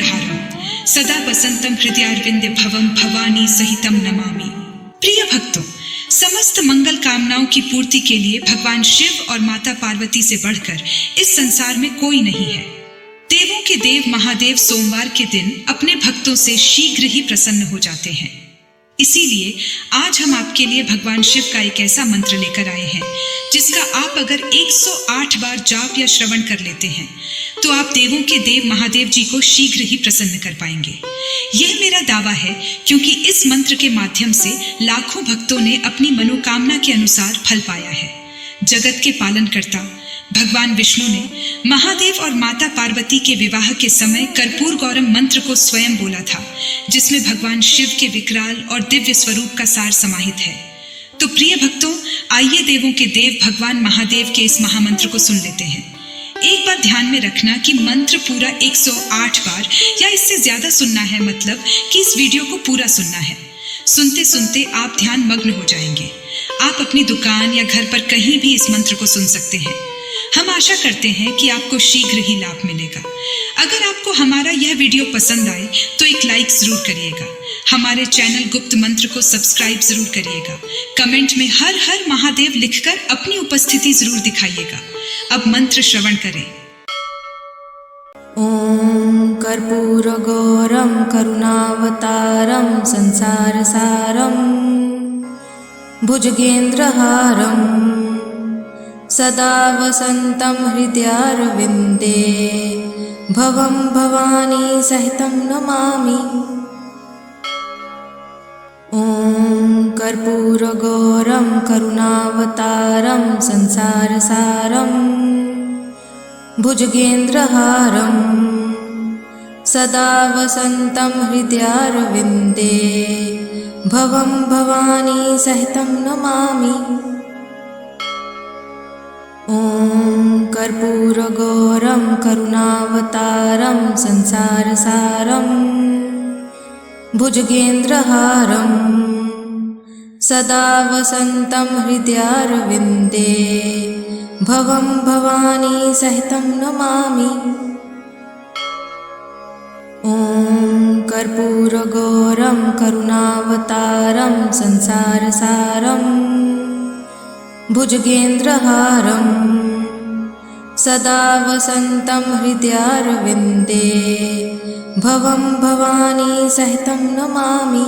भुजगेन्द्रहारं सदा वसंतम हृदयारविंदे भवम भवानी सहितम नमामि। प्रिय भक्तों, समस्त मंगल कामनाओं की पूर्ति के लिए भगवान शिव और माता पार्वती से बढ़कर इस संसार में कोई नहीं है। देवों के देव महादेव सोमवार के दिन अपने भक्तों से शीघ्र ही प्रसन्न हो जाते हैं। इसीलिए आज हम आपके लिए भगवान शिव का एक ऐसा मंत्र लेकर आए हैं जिसका आप अगर 108 बार जाप या श्रवण कर लेते हैं तो आप देवों के देव महादेव जी को शीघ्र ही प्रसन्न कर पाएंगे। यह मेरा दावा है क्योंकि इस मंत्र के माध्यम से लाखों भक्तों ने अपनी मनोकामना के अनुसार फल पाया है। जगत के पालनकर्ता भगवान विष्णु ने महादेव और माता पार्वती के विवाह के समय कर्पूर गौरम मंत्र को स्वयं बोला था, जिसमें भगवान शिव के विकराल और दिव्य स्वरूप का सार समाहित है। तो प्रिय भक्तों, आइए देवों के देव भगवान महादेव के इस महामंत्र को सुन लेते हैं। एक बात ध्यान में रखना कि मंत्र पूरा 108 बार या इससे ज्यादा सुनना है, मतलब कि इस वीडियो को पूरा सुनना है। सुनते सुनते आप ध्यान मग्न हो जाएंगे। आप अपनी दुकान या घर पर कहीं भी इस मंत्र को सुन सकते हैं। हम आशा करते हैं कि आपको शीघ्र ही लाभ मिलेगा। अगर आपको हमारा यह वीडियो पसंद आए तो एक लाइक जरूर करिएगा। हमारे चैनल गुप्त मंत्र को सब्सक्राइब जरूर करिएगा। कमेंट में हर हर महादेव लिखकर अपनी उपस्थिति जरूर दिखाइएगा। अब मंत्र श्रवण करें। ओम कर्पूरगौरम करुणावतारम संसारसारम भुजगेन्द्रहारं सदा वसंतं हृदयारविंदे भवं भवानी सहितं नमामि। ओम कर्पूरगौरं करुणावतारं संसारसारं भुजगेन्द्रहारं सदा वसंतं हृदयारविंदे भवं भवानी सहितं नमामि। ओम कर्पूरगौरं करुणावतारं संसारसारं भुजगेन्द्रहारं सदा वसंतं हृदयारविंदे भवं भवानी सहितं नमामि। ओम कर्पूरगौरं करुणावतारं संसारसारं भुजगेन्द्रहारं सदा वसंतं हृदयारविंदे भवं भवानी सहितं नमामि।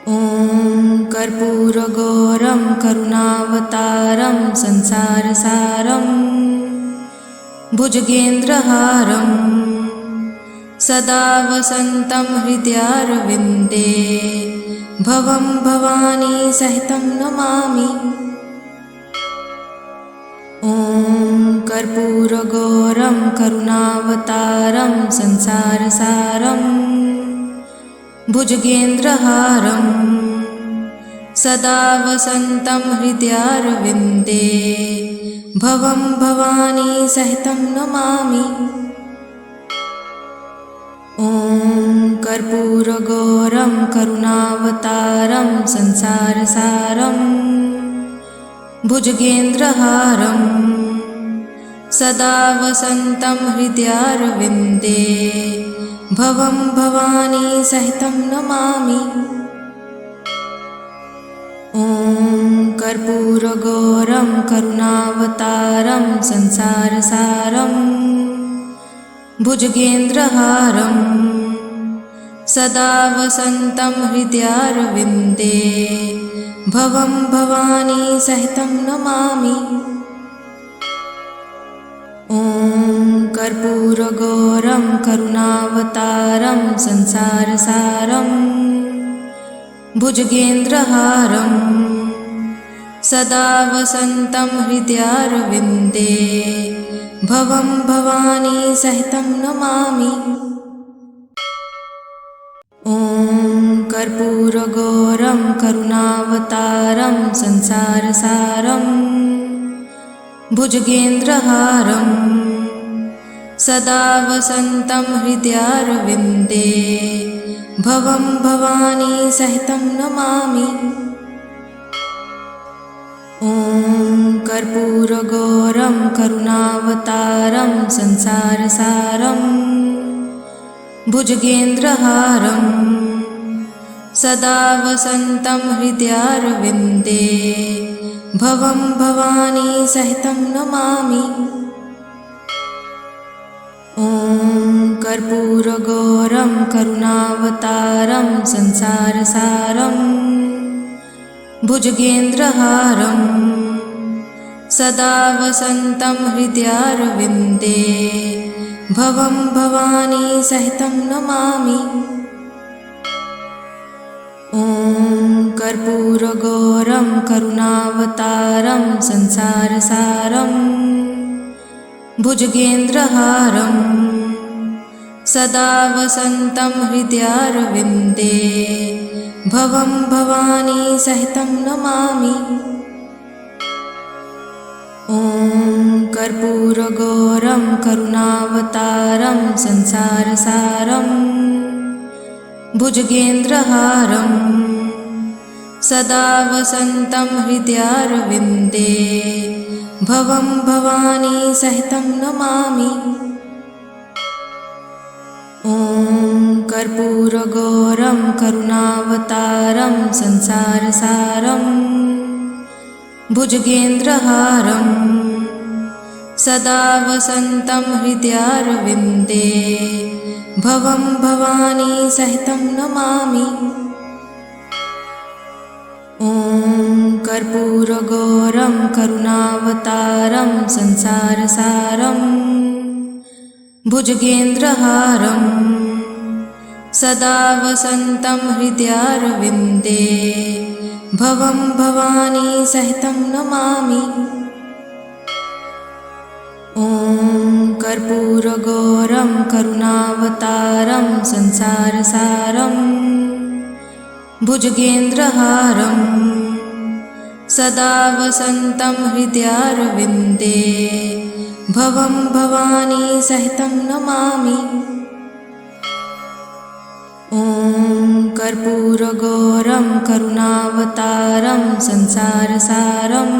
ओम कर्पूरगौरं करुणावतारं संसारसारं भुजगेन्द्रहारं सदा वसंतं हृदयारविंदे भवं भवानी सहितं नमामि। ओम कर्पूरगौरं करुणावतारं संसारसारं भुजगेन्द्रहारं सदा वसंतं हृदयारविंदे भवं भवानी सहितं नमामि। ओम कर्पूरगौरं करुणावतारं संसारसारं भुजगेन्द्रहारं सदा वसंतं हृदयारविंदे भवं भवानी सहितं नमामि। ओम कर्पूरगौरं करुणावतारं संसारसारं भुजगेन्द्रहारं सदा वसंतं हृदयारविंदे भवं भवानी सहितं नमामि। ओम कर्पूरगौरं करुणावतारं संसारसारं भुजगेन्द्रहारं सदा वसंतं हृदयारविंदे भवं भवानी सहितं नमामि। ओम कर्पूरगौरं करुणावतारं संसारसारं भुजगेन्द्रहारं सदा वसंतं हृदयारविंदे भवं भवानी सहितं नमामि। ओम कर्पूरगौरं करुणावतारं संसारसारं भुजगेन्द्रहारं सदा वसन्तं हृदयारविन्दे भवं भवानी सहितं नमामि। ॐ कर्पूरगौरं करुणावतारं संसारसारं भुजगेन्द्रहारं सदा वसन्तं हृदयारविन्दे भवं भवानी सहितं नमामि। ॐ कर्पूरगौरं करुणावतारं संसारसारं भुजगेन्द्रहारं सदा वसन्तं हृदयारविन्दे भवं भवानी सहितं नमामि। ॐ कर्पूरगौरं करुणावतारं संसारसारं भुजगेन्द्रहारं सदा वसन्तं हृदयारविन्दे भवं भवानी सहितं नमामि। ॐ कर्पूरगौरं करुणावतारं संसारसारं भुजगेन्द्रहारं सदा वसन्तं हृदयारविन्दे भवं भवानी सहितं नमामि। ॐ कर्पूरगौरं करुणावतारं संसारसारं भुजगेन्द्रहारं सदा वसन्तं हृदयारविन्दे भवं भवानी सहितं नमामि। ॐ कर्पूरगौरं करुणावतारं संसारसारं भुजगेन्द्रहारं सदा वसन्तं हृदयारविन्दे भवं भवानी सहितं नमामि। ॐ कर्पूरगौरं करुणावतारं संसारसारं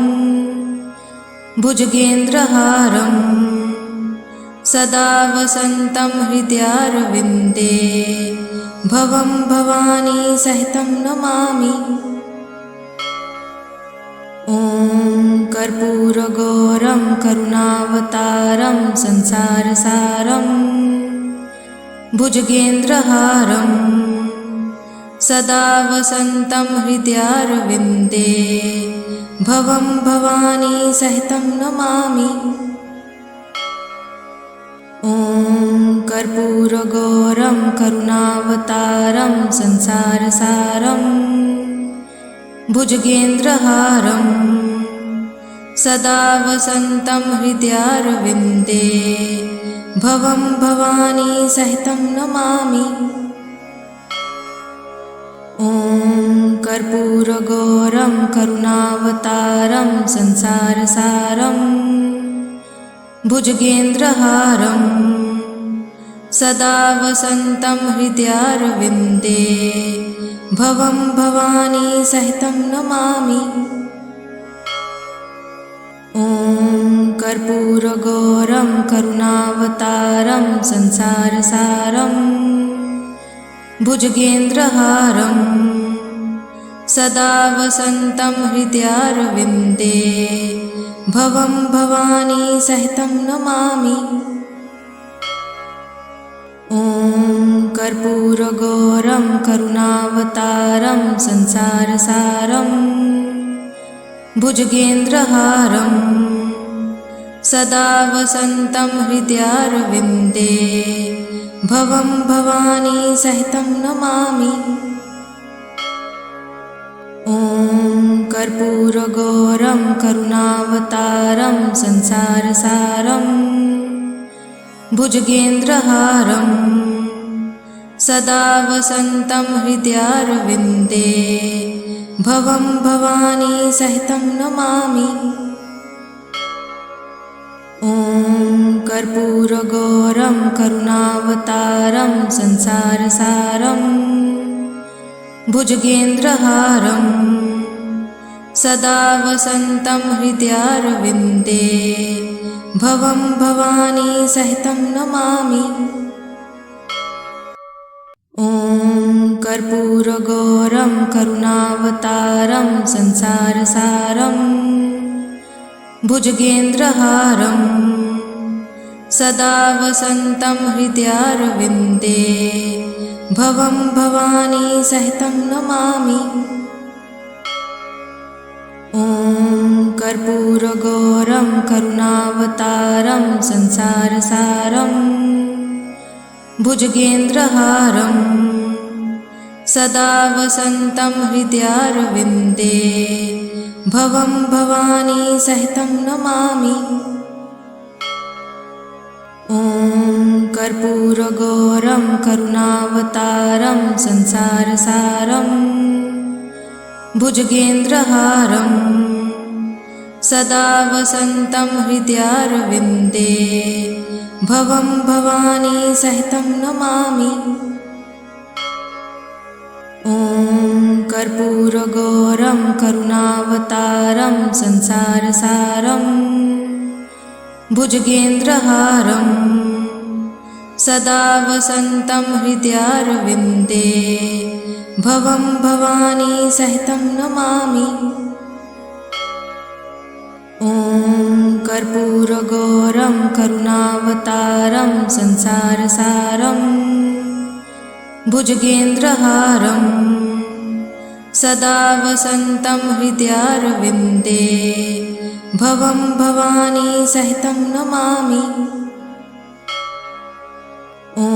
भुजगेन्द्रहारं सदा वसन्तं हृदयारविन्दे भवं भवानी सहितं नमामि। ॐ कर्पूरगौरं करुणावतारं संसारसारं भुजगेन्द्रहारं सदा वसन्तं हृदयारविन्दे भवं भवानी सहितं नमामि। ॐ कर्पूरगौरं करुणावतारं संसारसारं भुजगेन्द्रहारं सदा वसन्तं हृदयारविन्दे भवं भवानी सहितं नमामि। ॐ कर्पूरगौरं करुणावतारं संसारसारं भुजगेन्द्रहारं सदा वसन्तं हृदयारविन्दे भवं भवानी सहितं नमामि। ॐ कर्पूरगौरं करुणावतारं संसारसारं भुजगेन्द्रहारं सदा वसन्तं हृदयारविन्दे भवं भवानी सहितं नमामि। ॐ कर्पूरगौरं करुणावतारं संसारसारं भुजगेन्द्रहारं सदा वसन्तं हृदयारविन्दे भवं भवानी सहितं नमामि। ॐ कर्पूरगौरं करुणावतारं संसारसारं भुजगेन्द्रहारं सदा वसन्तं हृदयारविन्दे भवं भवानी सहितं नमामि। ॐ कर्पूरगौरं करुणावतारं संसारसारं भुजगेन्द्रहारं सदा वसन्तं हृदयारविन्दे भवं भवानी सहितं नमामि। ॐ कर्पूरगौरं करुणावतारं संसारसारं भुजगेन्द्रहारं सदा वसन्तं हृदयारविन्दे भवं भवानी सहितं नमामि। ॐ कर्पूरगौरं करुणावतारं संसारसारं भुजगेन्द्रहारं सदा वसन्तं हृदयारविन्दे भवं भवानी सहितं नमामि। ॐ कर्पूरगौरं करुणावतारं संसारसारं भुजगेन्द्रहारं सदा वसन्तं हृदयारविन्दे भवं भवानी सहितं नमामि। ॐ कर्पूरगौरं करुणावतारं संसारसारं भुजगेन्द्रहारं सदा वसन्तं हृदयारविन्दे भवं भवानी सहितं नमामि। ॐ कर्पूरगौरं करुणावतारं संसारसारं भुजगेन्द्रहारं सदा वसन्तं हृदयारविन्दे भवं भवानी सहितं नमामि। ॐ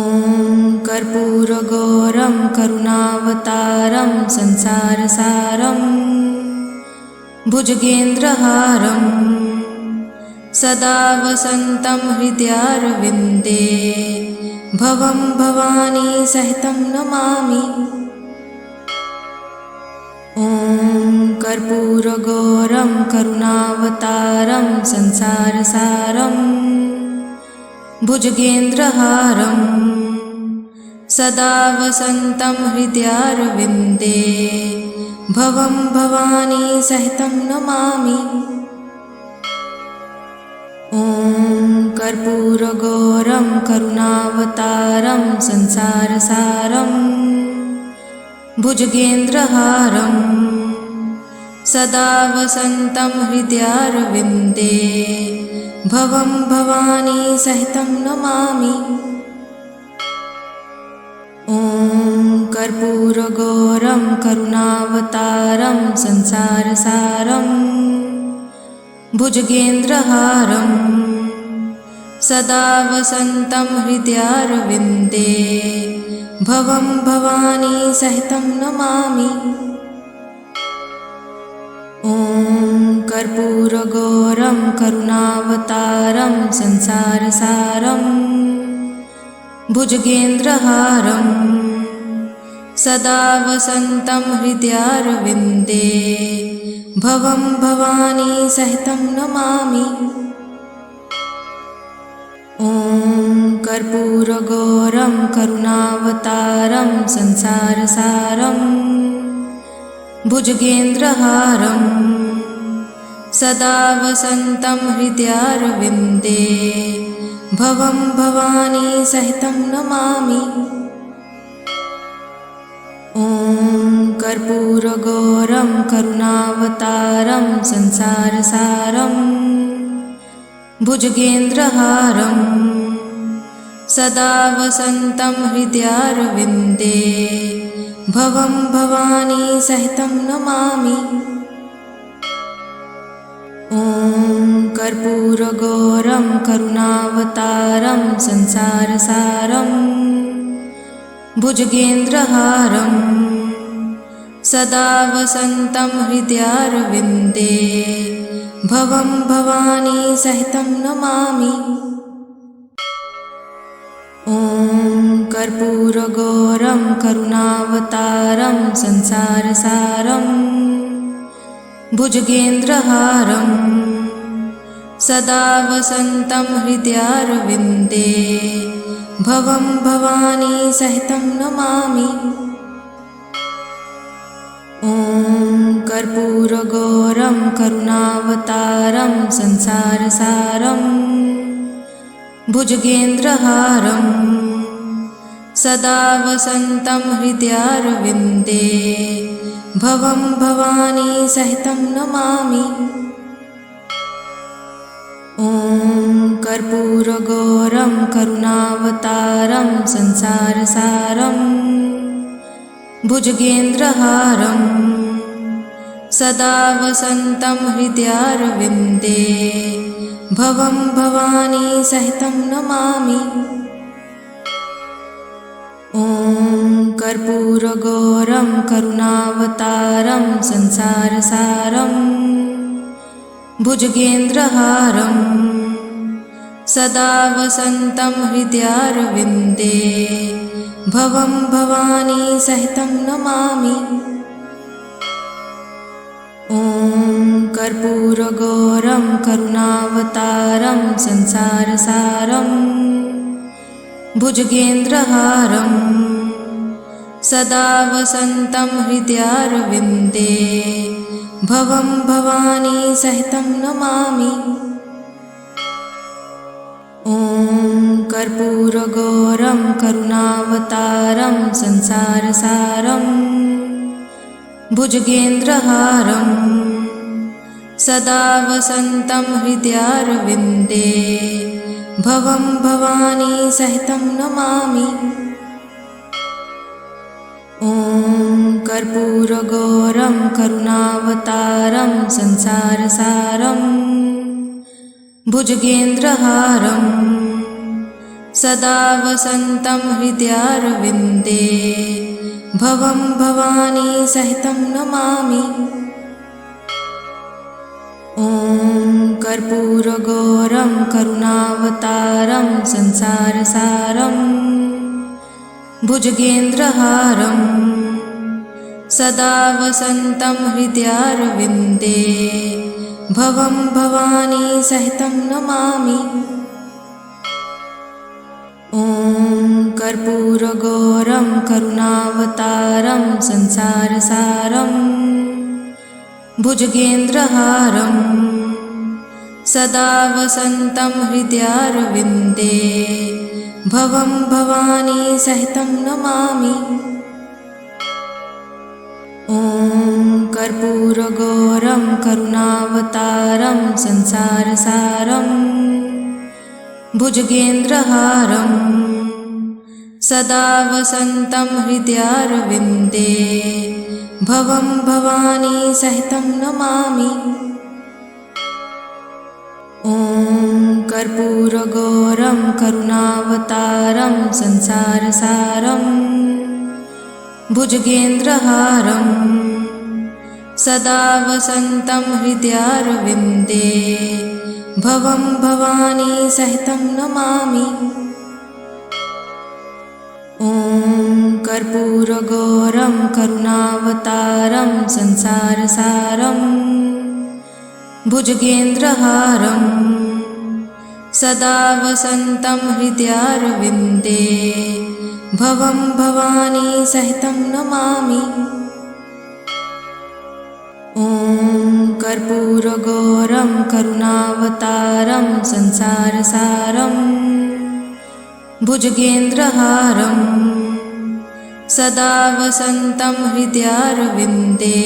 कर्पूरगौरं करुणावतारं संसारसारं भुजगेन्द्रहारं सदा वसन्तं हृदयारविन्दे भवं भवानी सहितं नमामि। ॐ कर्पूरगौरं करुणावतारं संसारसारं भुजगेन्द्रहारं सदा वसन्तं हृदयारविन्दे भवं भवानी सहितं नमामि। ॐ कर्पूरगौरं करुणावतारं संसारसारं भुजगेन्द्रहारं सदा वसन्तं हृदयारविन्दे भवं भवानी सहितं नमामि। ॐ कर्पूरगौरं करुणावतारं संसारसारं भुजगेन्द्रहारं सदा वसन्तं हृदयारविन्दे भवं भवानी सहितं नमामि। ॐ कर्पूरगौरं करुणावतारं संसारसारं भुजगेन्द्रहारं सदा वसन्तं हृदयारविन्दे भवं भवानी सहितं नमामि। ॐ कर्पूरगौरं करुणावतारं संसारसारं भुजगेन्द्रहारं सदा वसन्तं हृदयारविन्दे भवं भवानी सहितं नमामि। ॐ कर्पूरगौरं करुणावतारं संसारसारं भुजगेन्द्रहारं सदा वसन्तं हृदयारविन्दे भवं भवानी सहितं नमामि। ॐ कर्पूरगौरं करुणावतारं संसारसारं भुजगेन्द्रहारं सदा वसन्तं हृदयारविन्दे भवं भवानी सहितं नमामि। ॐ कर्पूरगौरं करुणावतारं संसारसारं भुजगेन्द्रहारं सदा वसन्तं हृदयारविन्दे भवं भवानी सहितं नमामि। ॐ कर्पूरगौरं करुणावतारं संसारसारं भुजगेन्द्रहारं सदा वसन्तं हृदयारविन्दे भवं भवानी सहितं नमामि। ॐ कर्पूरगौरं करुणावतारं संसारसारं भुजगेन्द्रहारं सदा वसन्तं हृदयारविन्दे भवं भवानी सहितं नमामि। ॐ कर्पूरगौरं करुणावतारं संसारसारं भुजगेन्द्रहारं सदा वसन्तं हृदयारविन्दे भवं भवानी सहितं नमामि। ॐ कर्पूरगौरं करुणावतारं संसारसारं भुजगेन्द्रहारं सदा वसन्तं हृदयारविन्दे भवं भवानी सहितं नमामि। ॐ कर्पूरगौरं करुणावतारं संसारसारं भुजगेन्द्रहारं सदा वसन्तं हृदयारविन्दे भवं भवानी सहितं नमामि। ॐ कर्पूरगौरं करुणावतारं संसारसारं भुजगेन्द्रहारं सदा वसन्तं हृदयारविन्दे भवं भवानी सहितं नमामि। ॐ कर्पूरगौरं करुणावतारं संसारसारं भुजगेन्द्रहारं सदा वसन्तं हृदयारविन्दे भवं भवानी सहितं नमामि। ॐ कर्पूरगौरं करुणावतारं संसारसारं भुजगेन्द्रहारं सदा वसन्तं हृदयारविन्दे भवं भवानी सहितं नमामि। ॐ कर्पूरगौरं करुणावतारं संसारसारं भुजगेन्द्रहारं सदा वसन्तं हृदयारविन्दे भवं भवानी सहितं नमामि। ॐ कर्पूरगौरं करुणावतारं संसारसारं भुजगेन्द्रहारं सदा वसन्तं हृदयारविन्दे भवं भवानी सहितं नमामि। ॐ कर्पूरगौरं करुणावतारं संसारसारं भुजगेन्द्रहारं सदा वसन्तं हृदयारविन्दे भवं भवानी सहितं नमामि। ॐ कर्पूरगौरं करुणावतारं संसारसारं भुजगेन्द्रहारं सदा वसन्तं हृदयारविन्दे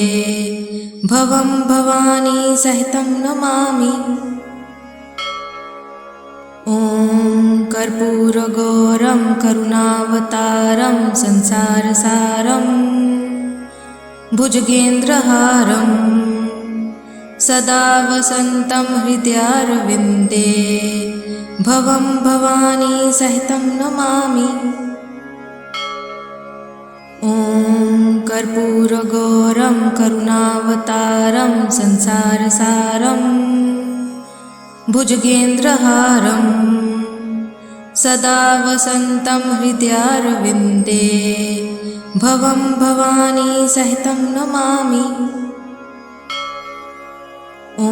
भवं भवानी सहितं नमामि। ॐ कर्पूरगौरं करुणावतारं संसारसारं भुजगेन्द्रहारं सदा वसन्तं हृदयारविन्दे भवं भवानी सहितं नमामि। ॐ कर्पूरगौरं करुणावतारं संसारसारं भुजगेन्द्रहारं सदा वसन्तं हृदयारविन्दे भवं भवानी सहितं नमामि। ॐ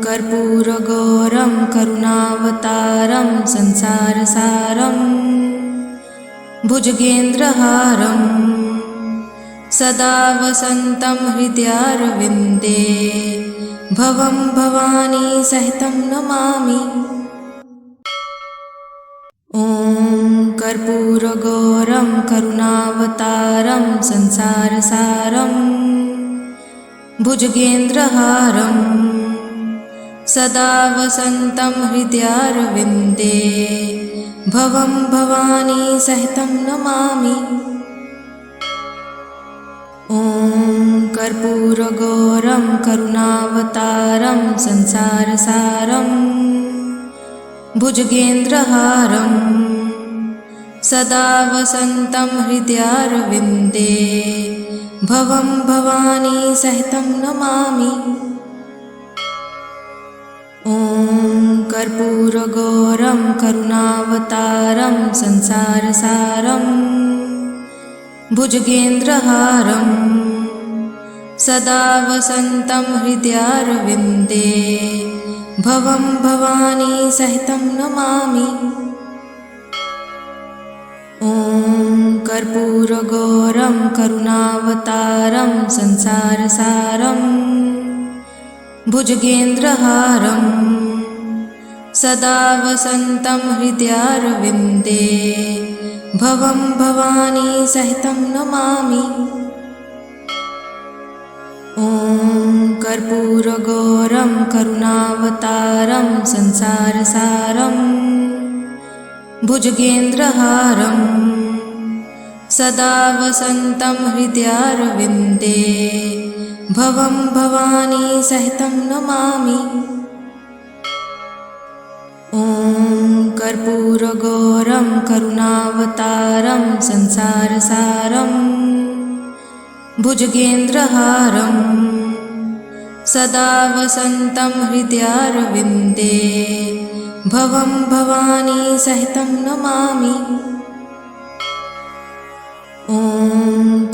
कर्पूरगौरं करुणावतारं संसारसारं भुजगेन्द्रहारं सदा वसन्तं हृदयारविन्दे भवं भवानी सहितं नमामि। ॐ कर्पूरगौरं करुणावतारं संसारसारं भुजगेन्द्रहारं सदा वसन्तं हृदयारविन्दे भवं भवानी सहितं नमामि। ॐ कर्पूरगौरं करुणावतारं संसारसारं भुजगेन्द्रहारं सदा वसन्तं हृदयारविन्दे भवं भवानी सहितं नमामि। ॐ कर्पूरगौरं करुणावतारं संसारसारं भुजगेन्द्रहारं सदा वसन्तं हृदयारविन्दे भवं भवानी सहितं नमामि। ॐ कर्पूरगौरं करुणावतारं संसारसारं भुजगेन्द्रहारं सदा वसन्तं हृदयारविन्दे भवं भवानी सहितं नमामि। ॐ कर्पूरगौरं करुणावतारं संसारसारं भुजगेन्द्रहारं सदा वसन्तं हृदयारविन्दे भवं भवानी सहितं नमामि। ॐ कर्पूरगौरं करुणावतारं संसारसारं भुजगेन्द्रहारं सदा वसन्तं हृदयारविन्दे भवं भवानी सहितं नमामि। ॐ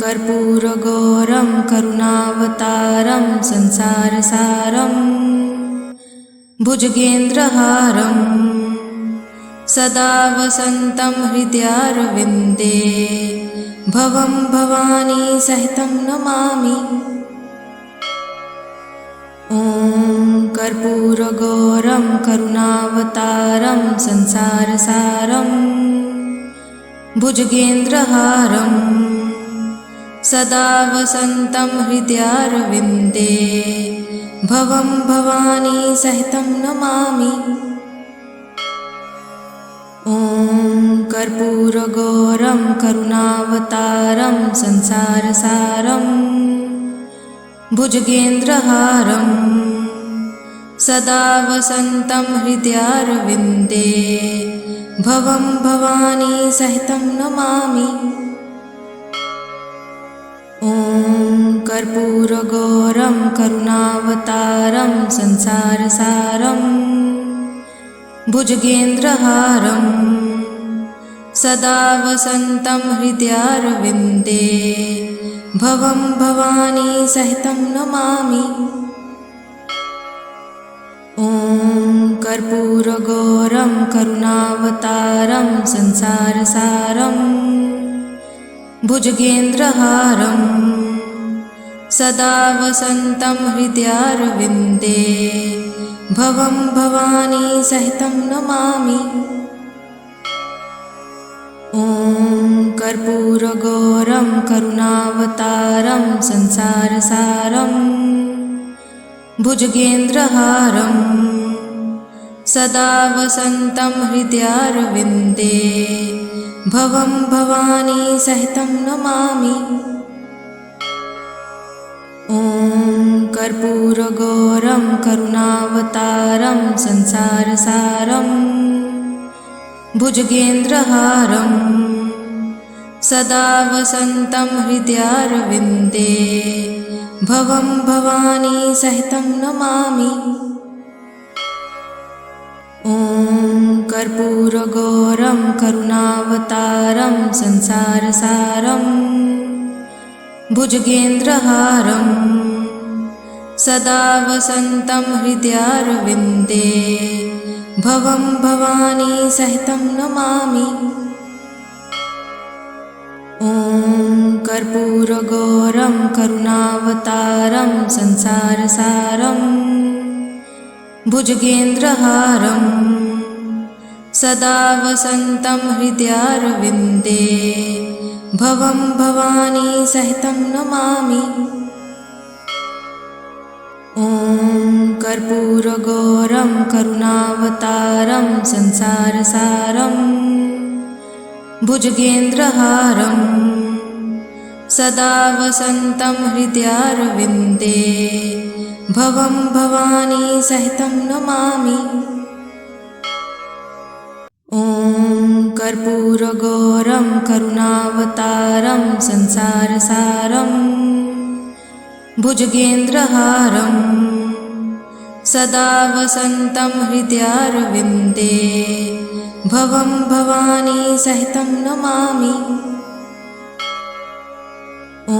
कर्पूरगौरं करुणावतारं संसारसारं भुजगेन्द्रहारं सदा वसन्तं हृदयारविन्दे भवं भवानी सहितं नमामि। ॐ कर्पूरगौरं करुणावतारं संसारसारं भुजगेन्द्रहारं सदा वसन्तं हृदयारविन्दे भवं भवानी सहितं नमामि। ॐ कर्पूरगौरं करुणावतारं संसारसारं भुजगेन्द्रहारं सदा वसन्तं हृदयारविन्दे भवं भवानी सहितं नमामि। ॐ कर्पूरगौरं करुणावतारं संसारसारं भुजगेन्द्रहारं सदा वसन्तं हृदयारविन्दे भवं भवानी सहितं नमामि। ॐ कर्पूरगौरं करुणावतारं संसारसारं भुजगेन्द्रहारं सदा वसन्तं हृदयारविन्दे भवं भवानी सहितं नमामि। ॐ कर्पूरगौरं करुणावतारं संसारसारं भुजगेन्द्रहारं सदा वसन्तं हृदयारविन्दे भवं भवानी सहितं नमामि। ॐ कर्पूरगौरं करुणावतारं संसारसारं भुजगेन्द्रहारं सदा वसन्तं हृदयारविन्दे भवं भवानी सहितं नमामि। ॐ कर्पूरगौरं करुणावतारं संसारसारं भुजगेन्द्रहारं सदा वसन्तं हृदयारविन्दे भवं भवानी सहितं नमामि। ॐ कर्पूरगौरं करुणावतारं संसारसारं भुजगेन्द्रहारं सदा वसन्तं हृदयारविन्दे भवं भवानी सहितं नमामि। ॐ कर्पूरगौरं करुणावतारं संसारसारं भुजगेन्द्रहारं सदा वसन्तं हृदयारविन्दे भवं भवानी सहितं नमामि। ॐ कर्पूरगौरं करुणावतारं संसारसारं भुजगेन्द्रहारं सदा वसन्तं हृदयारविन्दे भवं भवानी सहितं नमामि। ॐ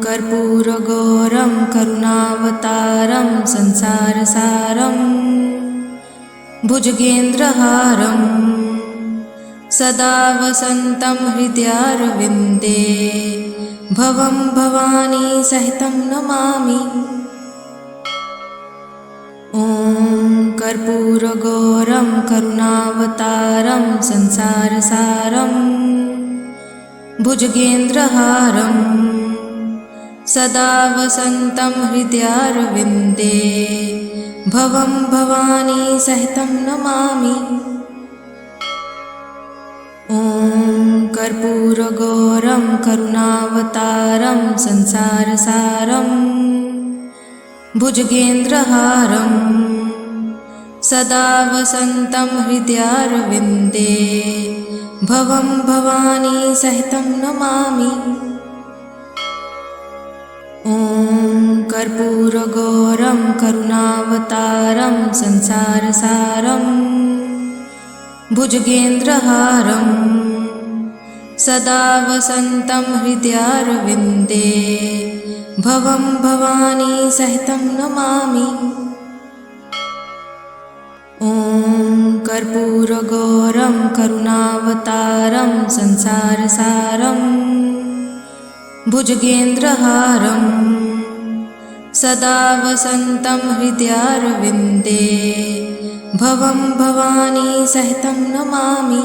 कर्पूरगौरं करुणावतारं संसारसारं भुजगेन्द्रहारं सदा वसन्तं हृदयारविन्दे भवं भवानी सहितं नमामि। ॐ कर्पूरगौरं करुणावतारं संसारसारं भुजगेन्द्रहारं सदा वसन्तं हृदयारविन्दे भवं भवानी सहितं नमामि। ॐ कर्पूरगौरं करुणावतारं संसारसारं भुजगेन्द्रहारं सदा वसन्तं हृदयारविन्दे भवं भवानी सहितं नमामि। ॐ कर्पूरगौरं करुणावतारं संसारसारं भुजगेन्द्रहारं सदा वसन्तं हृदयारविन्दे भवं भवानी सहितं नमामि। ॐ कर्पूरगौरं करुणावतारं संसारसारं भुजगेन्द्रहारं सदा वसन्तं हृदयारविन्दे भवं भवानी सहितं नमामि।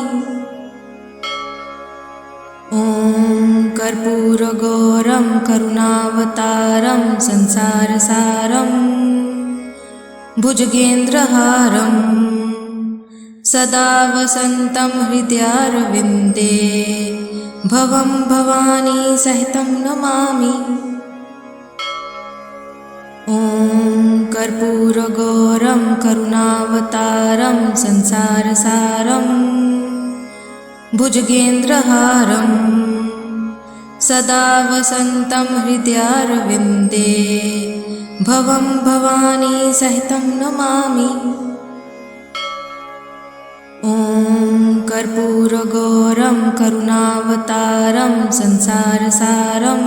ॐ कर्पूरगौरं करुणावतारं संसारसारं भुजगेन्द्रहारं सदा वसन्तं हृदयारविन्दे भवं भवानी सहितं नमामि। ॐ कर्पूरगौरं करुणावतारं संसारसारं भुजगेन्द्रहारं सदा वसन्तं हृदयारविन्दे भवं भवानी सहितं नमामि। ॐ कर्पूरगौरं करुणावतारं संसारसारं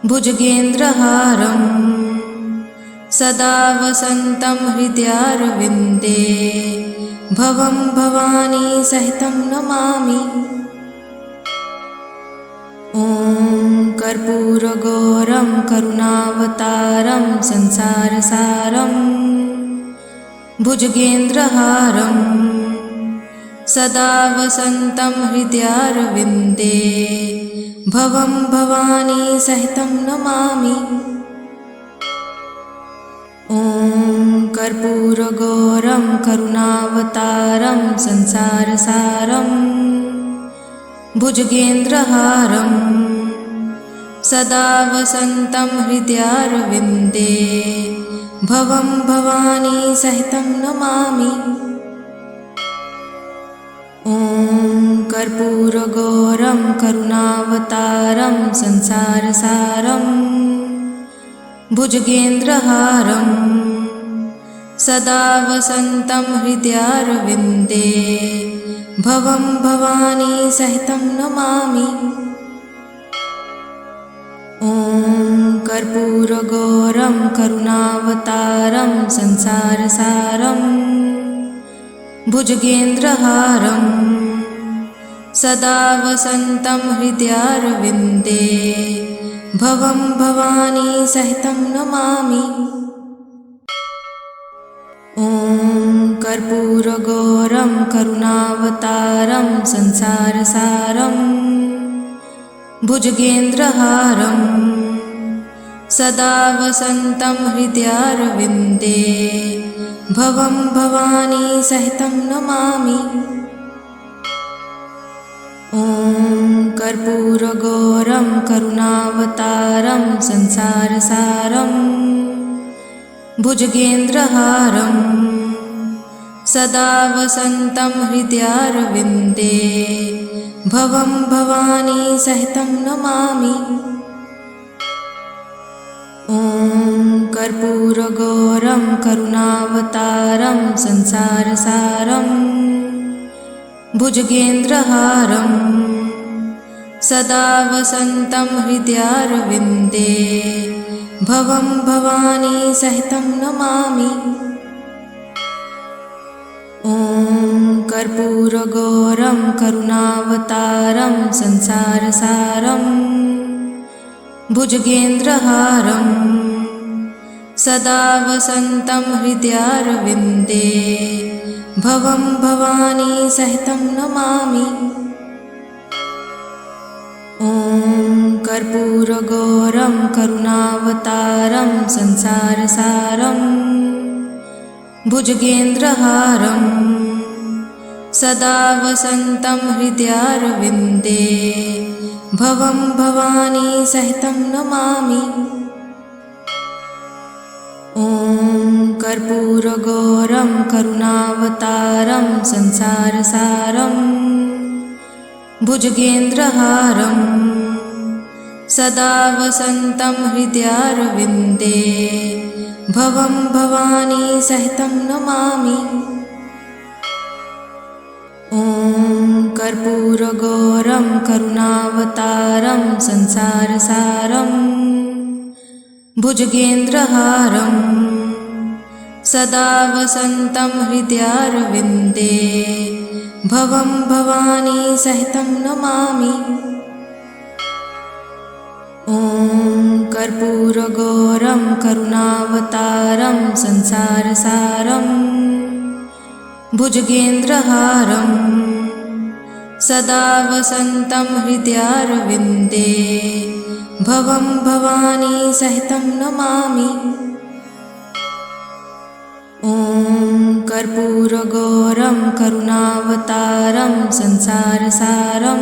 भुजगेन्द्रहारं सदा वसन्तं हृदयारविन्दे भवं भवानी सहितं नमामि। ॐ कर्पूरगौरं करुणावतारं संसारसारं भुजगेन्द्रहारं सदा वसन्तं हृदयारविन्दे भवं भवानी सहितं नमामि। ॐ कर्पूरगौरं करुणावतारं संसारसारं भुजगेन्द्रहारं सदा वसन्तं हृदयारविन्दे भवं भवानी सहितं नमामि। ॐ कर्पूरगौरं करुणावतारं संसारसारं भुजगेन्द्रहारं सदा वसन्तं हृदयारविन्दे भवं भवानी सहितं नमामि। ॐ कर्पूरगौरं करुणावतारं संसारसारं भुजगेन्द्रहारं सदा वसन्तं हृदयारविन्दे भवं भवानी सहितं नमामि। ॐ कर्पूरगौरं करुणावतारं संसारसारं भुजगेन्द्रहारं सदा वसन्तं हृदयारविन्दे भवं भवानी सहितं नमामि। ॐ कर्पूरगौरं करुणावतारं संसारसारं भुजगेन्द्रहारं सदा वसन्तं हृदयारविन्दे भवं भवानी सहितं नमामि। ॐ कर्पूरगौरं करुणावतारं संसारसारं भुजगेन्द्रहारं सदा वसन्तं हृदयारविन्दे भवं भवानी सहितं नमामि। ॐ कर्पूरगौरं करुणावतारं संसारसारं भुजगेन्द्रहारं सदा वसन्तं हृदयारविन्दे भवं भवानी सहितं नमामि। ॐ कर्पूरगौरं करुणावतारं संसारसारं भुजगेन्द्रहारं सदा वसन्तं हृदयारविन्दे भवं भवानी सहितं नमामि। ॐ कर्पूरगौरं करुणावतारं संसारसारं भुजगेन्द्रहारं सदा वसन्तं हृदयारविन्दे भवं भवानी सहितं नमामि। ॐ कर्पूरगौरं करुणावतारं संसारसारं भुजगेन्द्रहारं सदा वसन्तं हृदयारविन्दे भवं भवानी सहितं नमामि। ॐ कर्पूरगौरं करुणावतारं संसारसारं भुजगेन्द्रहारं सदा वसन्तं हृदयारविन्दे भवं भवानी सहितं नमामि। ॐ कर्पूरगौरं करुणावतारं संसारसारं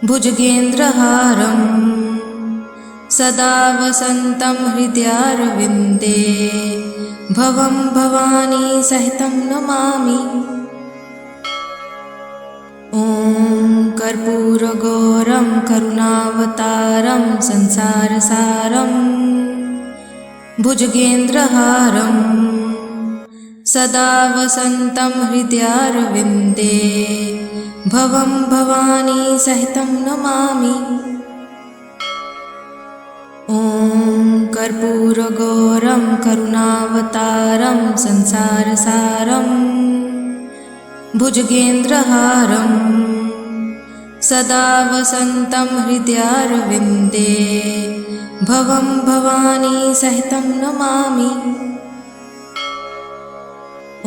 भुजगेन्द्रहारं सदा वसन्तं हृदयारविन्दे भवं भवानी सहितं नमामि। ॐ कर्पूरगौरं करुणावतारं संसारसारं भुजगेन्द्रहारं सदा वसन्तं हृदयारविन्दे भवं भवानी सहितं नमामि। ॐ कर्पूरगौरं करुणावतारं संसारसारं भुजगेन्द्रहारं सदा वसन्तं हृदयारविन्दे भवं भवानी सहितं नमामि।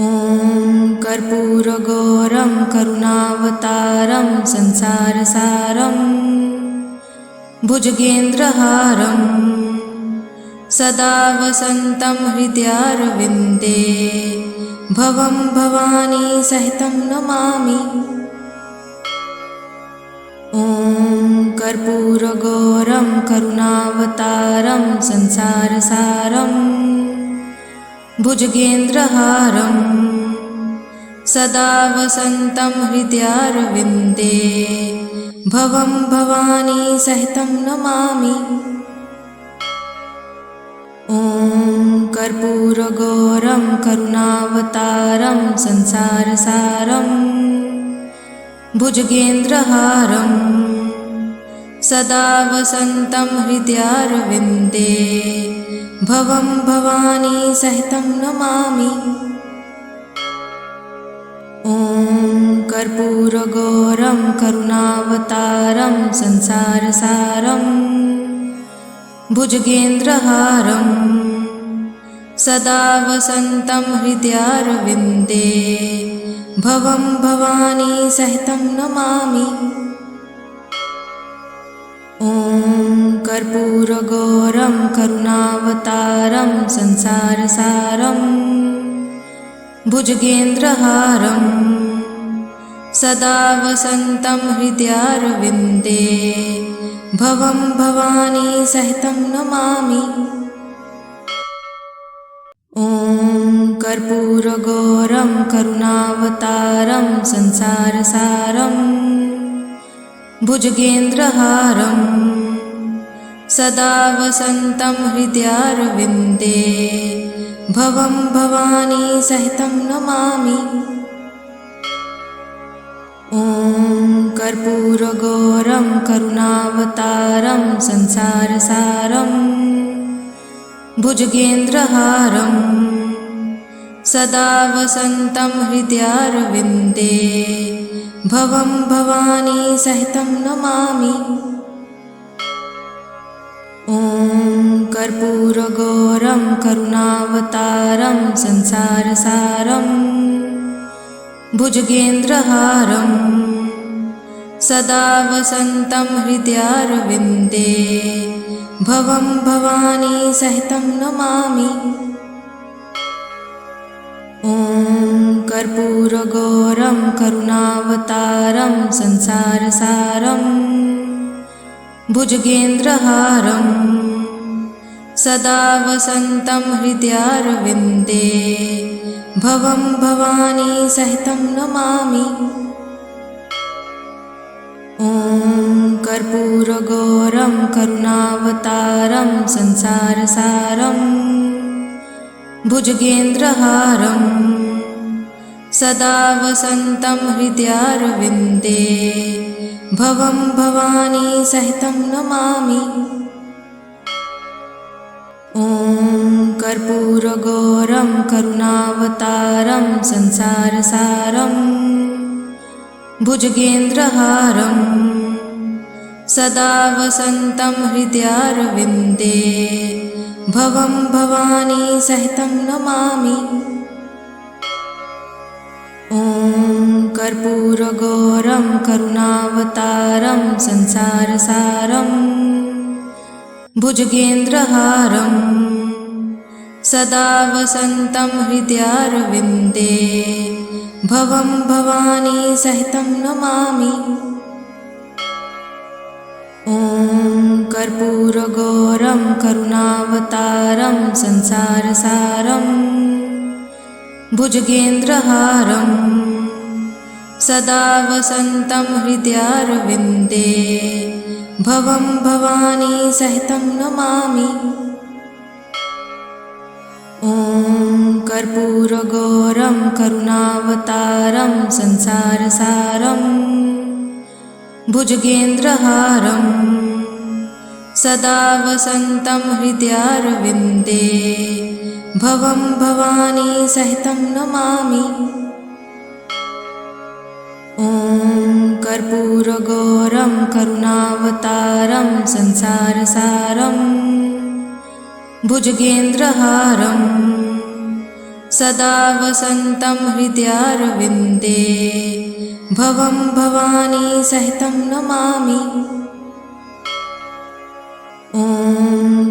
ॐ कर्पूरगौरं करुणावतारं संसारसारं भुजगेन्द्रहारं सदा वसन्तं हृदयारविन्दे भवं भवानी सहितं नमामि। ॐ कर्पूरगौरं करुणावतारं संसारसारं भुजगेन्द्रहारं सदा वसन्तं हृदयारविन्दे भवं भवानी सहितं नमामि। ॐ कर्पूरगौरं करुणावतारं संसारसारं भुजगेन्द्रहारं सदा वसन्तं हृदयारविन्दे भवं भवानी सहितं नमामि। ॐ कर्पूरगौरं करुणावतारं संसारसारं भुजगेन्द्रहारं सदा वसन्तं हृदयारविन्दे भवं भवानी सहितं नमामि। ॐ कर्पूरगौरं करुणावतारं संसारसारं भुजगेन्द्रहारं सदा वसन्तं हृदयारविन्दे भवं भवानी सहितं नमामि। ॐ कर्पूरगौरं करुणावतारं संसारसारं भुजगेन्द्रहारं सदा वसन्तं हृदयारविन्दे भवं भवानी सहितं नमामि। ॐ कर्पूरगौरं करुणावतारं संसारसारं भुजगेन्द्रहारं सदा वसन्तं हृदयारविन्दे भवं भवानी सहितं नमामि। ॐ कर्पूरगौरं करुणावतारं संसारसारं भुजगेन्द्रहारं सदा वसन्तं हृदयारविन्दे भवं भवानी सहितं नमामि। ॐ कर्पूरगौरं करुणावतारं संसारसारं भुजगेन्द्रहारं सदा वसन्तं हृदयारविन्दे भवं भवानी सहितं नमामि। ॐ कर्पूरगौरं करुणावतारं संसारसारं भुजगेन्द्रहारं सदा वसन्तं हृदयारविन्दे भवं भवानी सहितं नमामि। ॐ कर्पूरगौरं करुणावतारं संसारसारं भुजगेन्द्रहारं सदा वसन्तं हृदयारविन्दे भवं भवानी सहितं नमामि। ॐ कर्पूरगौरं करुणावतारं संसारसारं भुजगेन्द्रहारं सदा वसन्तं हृदयारविन्दे भवं भवानी सहितं नमामि। ॐ कर्पूरगौरं करुणावतारं संसारसारं भुजगेन्द्रहारं सदा वसन्तं हृदयारविन्दे भवं भवानी सहितं नमामि। ॐ कर्पूरगौरं करुणावतारं संसारसारं भुजगेन्द्रहारं सदा वसन्तं हृदयारविन्दे भवं भवानी सहितं नमामि। ॐ कर्पूरगौरं करुणावतारं संसारसारं भुजगेन्द्रहारं सदा वसन्तं हृदयारविन्दे भवं भवानी सहितं नमामि। ॐ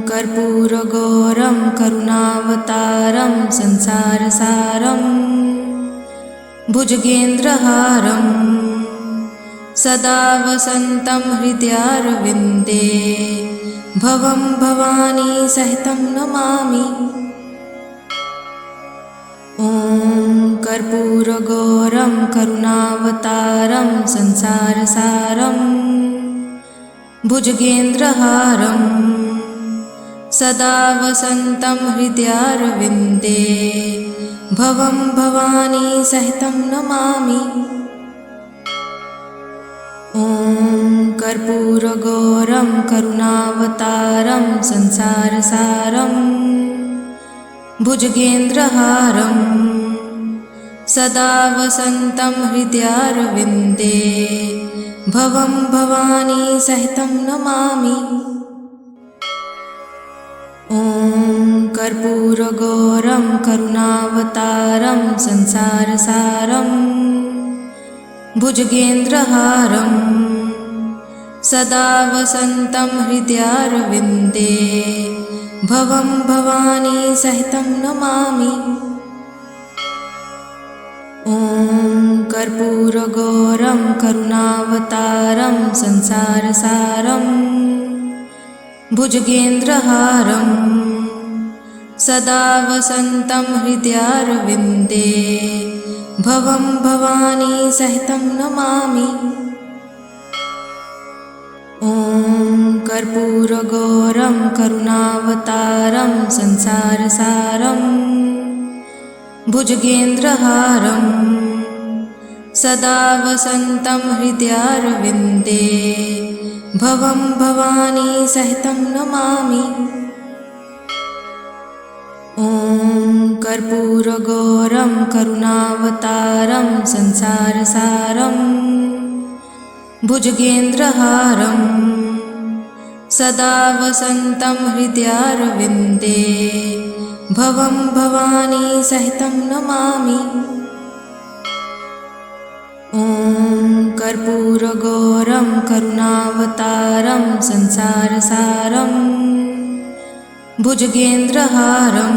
कर्पूरगौरं करुणावतारं संसारसारं भुजगेन्द्रहारं सदा वसन्तं हृदयारविन्दे भवं भवानी सहितं नमामि। ॐ कर्पूरगौरं करुणावतारं संसारसारं भुजगेन्द्रहारं सदा वसन्तं हृदयारविन्दे भवं भवानी सहितं नमामि। ॐ कर्पूरगौरं करुणावतारं संसारसारं भुजगेन्द्रहारं सदा वसन्तं हृदयारविन्दे भवं भवानी सहितं नमामि। ॐ कर्पूरगौरं करुणावतारं संसारसारं भुजगेन्द्रहारं सदा वसन्तं हृदयारविन्दे भवं भवानी सहितं नमामि। ॐ कर्पूरगौरं करुणावतारं संसारसारं भुजगेन्द्रहारं सदा वसन्तं हृदयारविन्दे भवं भवानी सहितं नमामि। ॐ कर्पूरगौरं करुणावतारं संसारसारं भुजगेन्द्रहारं सदा वसन्तं हृदयारविन्दे भवं भवानी सहितं नमामि। ॐ कर्पूरगौरं करुणावतारं संसारसारं भुजगेन्द्रहारं सदा वसन्तं हृदयारविन्दे भवं भवानी सहितं नमामि। ॐ कर्पूरगौरं करुणावतारं संसारसारं भुजगेन्द्रहारं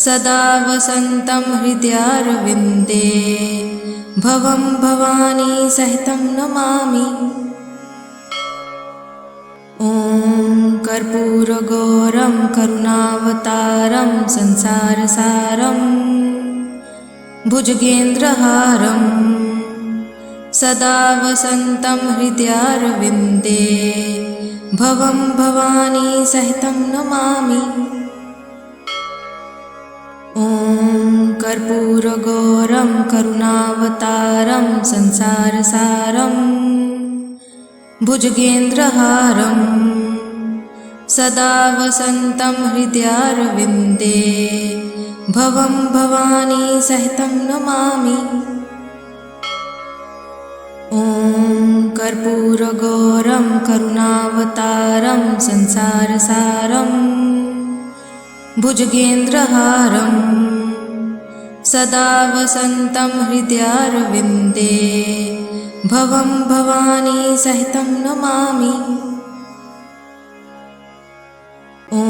सदा वसन्तं हृदयारविन्दे भवं भवानी सहितं नमामि। ॐ कर्पूरगौरं करुणावतारं संसारसारं भुजगेन्द्रहारं सदा वसन्तं हृदयारविन्दे भवं भवानी सहितं नमामि। ॐ कर्पूरगौरं करुणावतारं संसारसारं भुजगेन्द्रहारं सदा वसन्तं हृदयारविन्दे भवं भवानी सहितं नमामि। ॐ कर्पूरगौरं करुणावतारं संसारसारं भुजगेन्द्रहारं सदा वसन्तं हृदयारविन्दे भवं भवानी सहितं नमामि। ॐ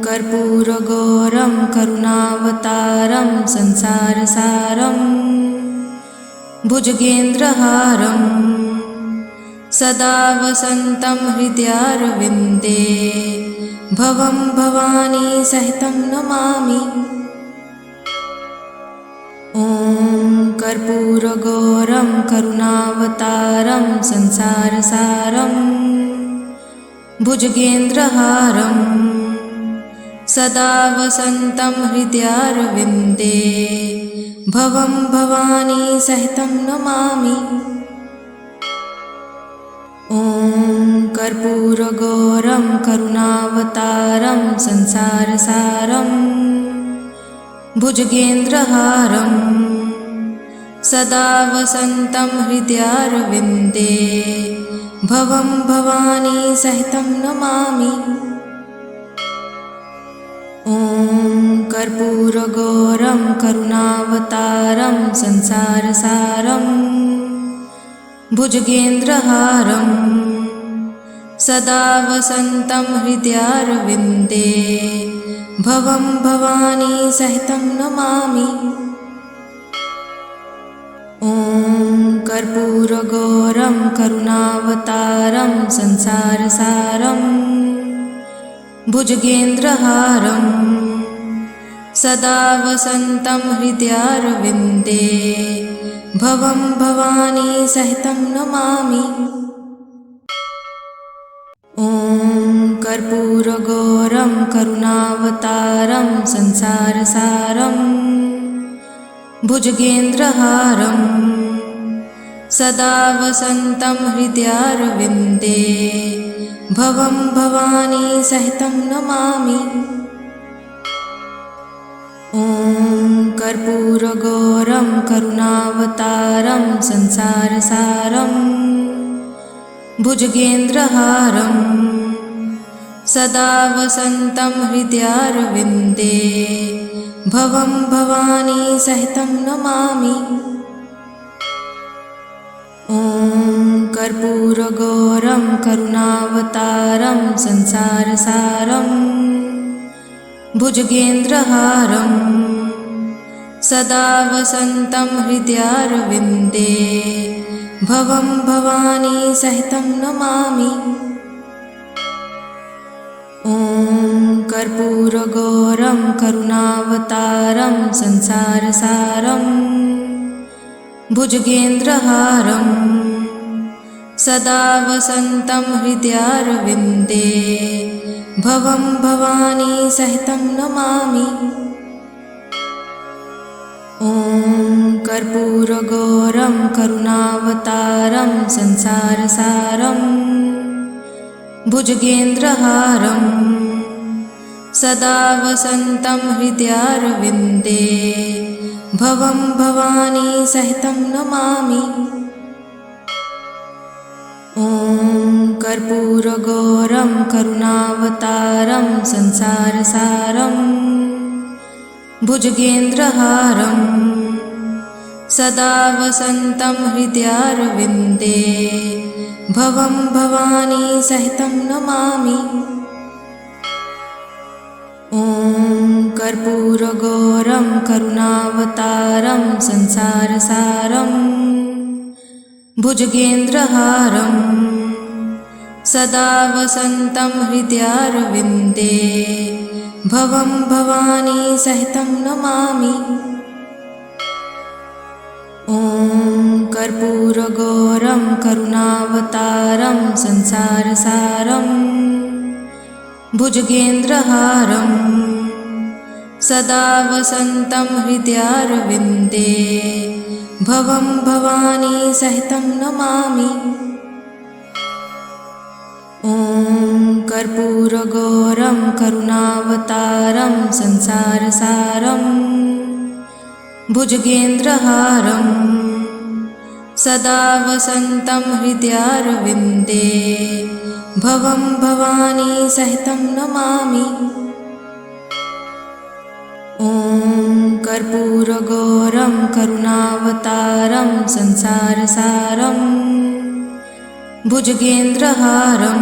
कर्पूरगौरं करुणावतारं संसारसारं भुजगेन्द्रहारं सदा वसन्तं हृदयारविन्दे भवं भवानी सहितं नमामि। ॐ कर्पूरगौरं करुणावतारं संसारसारं भुजगेन्द्रहारं सदा वसन्तं हृदयारविन्दे भवं भवानी सहितं नमामि। ॐ कर्पूरगौरं करुणावतारं संसारसारं भुजगेन्द्रहारं सदा वसन्तं हृदयारविन्दे भवं भवानी सहितं नमामि। ॐ कर्पूरगौरं करुणावतारं संसारसारं भुजगेन्द्रहारं सदा वसन्तं हृदयारविन्दे भवं भवानी सहितं नमामि। ॐ कर्पूरगौरं करुणावतारं संसारसारं भुजगेन्द्रहारं सदा वसन्तं हृदयारविन्दे भवं भवानी सहितं नमामि। ॐ कर्पूरगौरं करुणावतारं संसारसारं भुजगेन्द्रहारं सदा वसन्तं हृदयारविन्दे भवं भवानी सहितं नमामि। ॐ कर्पूरगौरं करुणावतारं संसारसारं भुजगेन्द्रहारं सदा वसन्तं हृदयारविन्दे भवं भवानी सहितं नमामि। ॐ कर्पूरगौरं करुणावतारं संसारसारं भुजगेन्द्रहारं सदा वसन्तं हृदयारविन्दे भवं भवानी सहितं नमामि। ॐ कर्पूरगौरं करुणावतारं संसारसारं भुजगेन्द्रहारं सदा वसन्तं हृदयारविन्दे भवं भवानी सहितं नमामि। ॐ कर्पूरगौरं करुणावतारं संसारसारं भुजगेन्द्रहारं सदा वसन्तं हृदयारविन्दे भवं भवानी सहितं नमामि। ॐ कर्पूरगौरं करुणावतारं संसारसारं भुजगेन्द्रहारं सदा वसन्तं हृदयारविन्दे भवं भवानी सहितं नमामि। ॐ कर्पूरगौरं करुणावतारं संसारसारं भुजगेन्द्रहारं सदा वसन्तं हृदयारविन्दे भवं भवानी सहितं नमामि। ॐ कर्पूरगौरं करुणावतारं संसारसारं भुजगेन्द्रहारं सदा वसन्तं हृदयारविन्दे भवं भवानी सहितं नमामि। ॐ कर्पूरगौरं करुणावतारं संसारसारं भुजगेन्द्रहारं सदा वसन्तं हृदयारविन्दे भवं भवानी सहितं नमामि। ॐ कर्पूरगौरं करुणावतारं संसारसारं भुजगेन्द्रहारं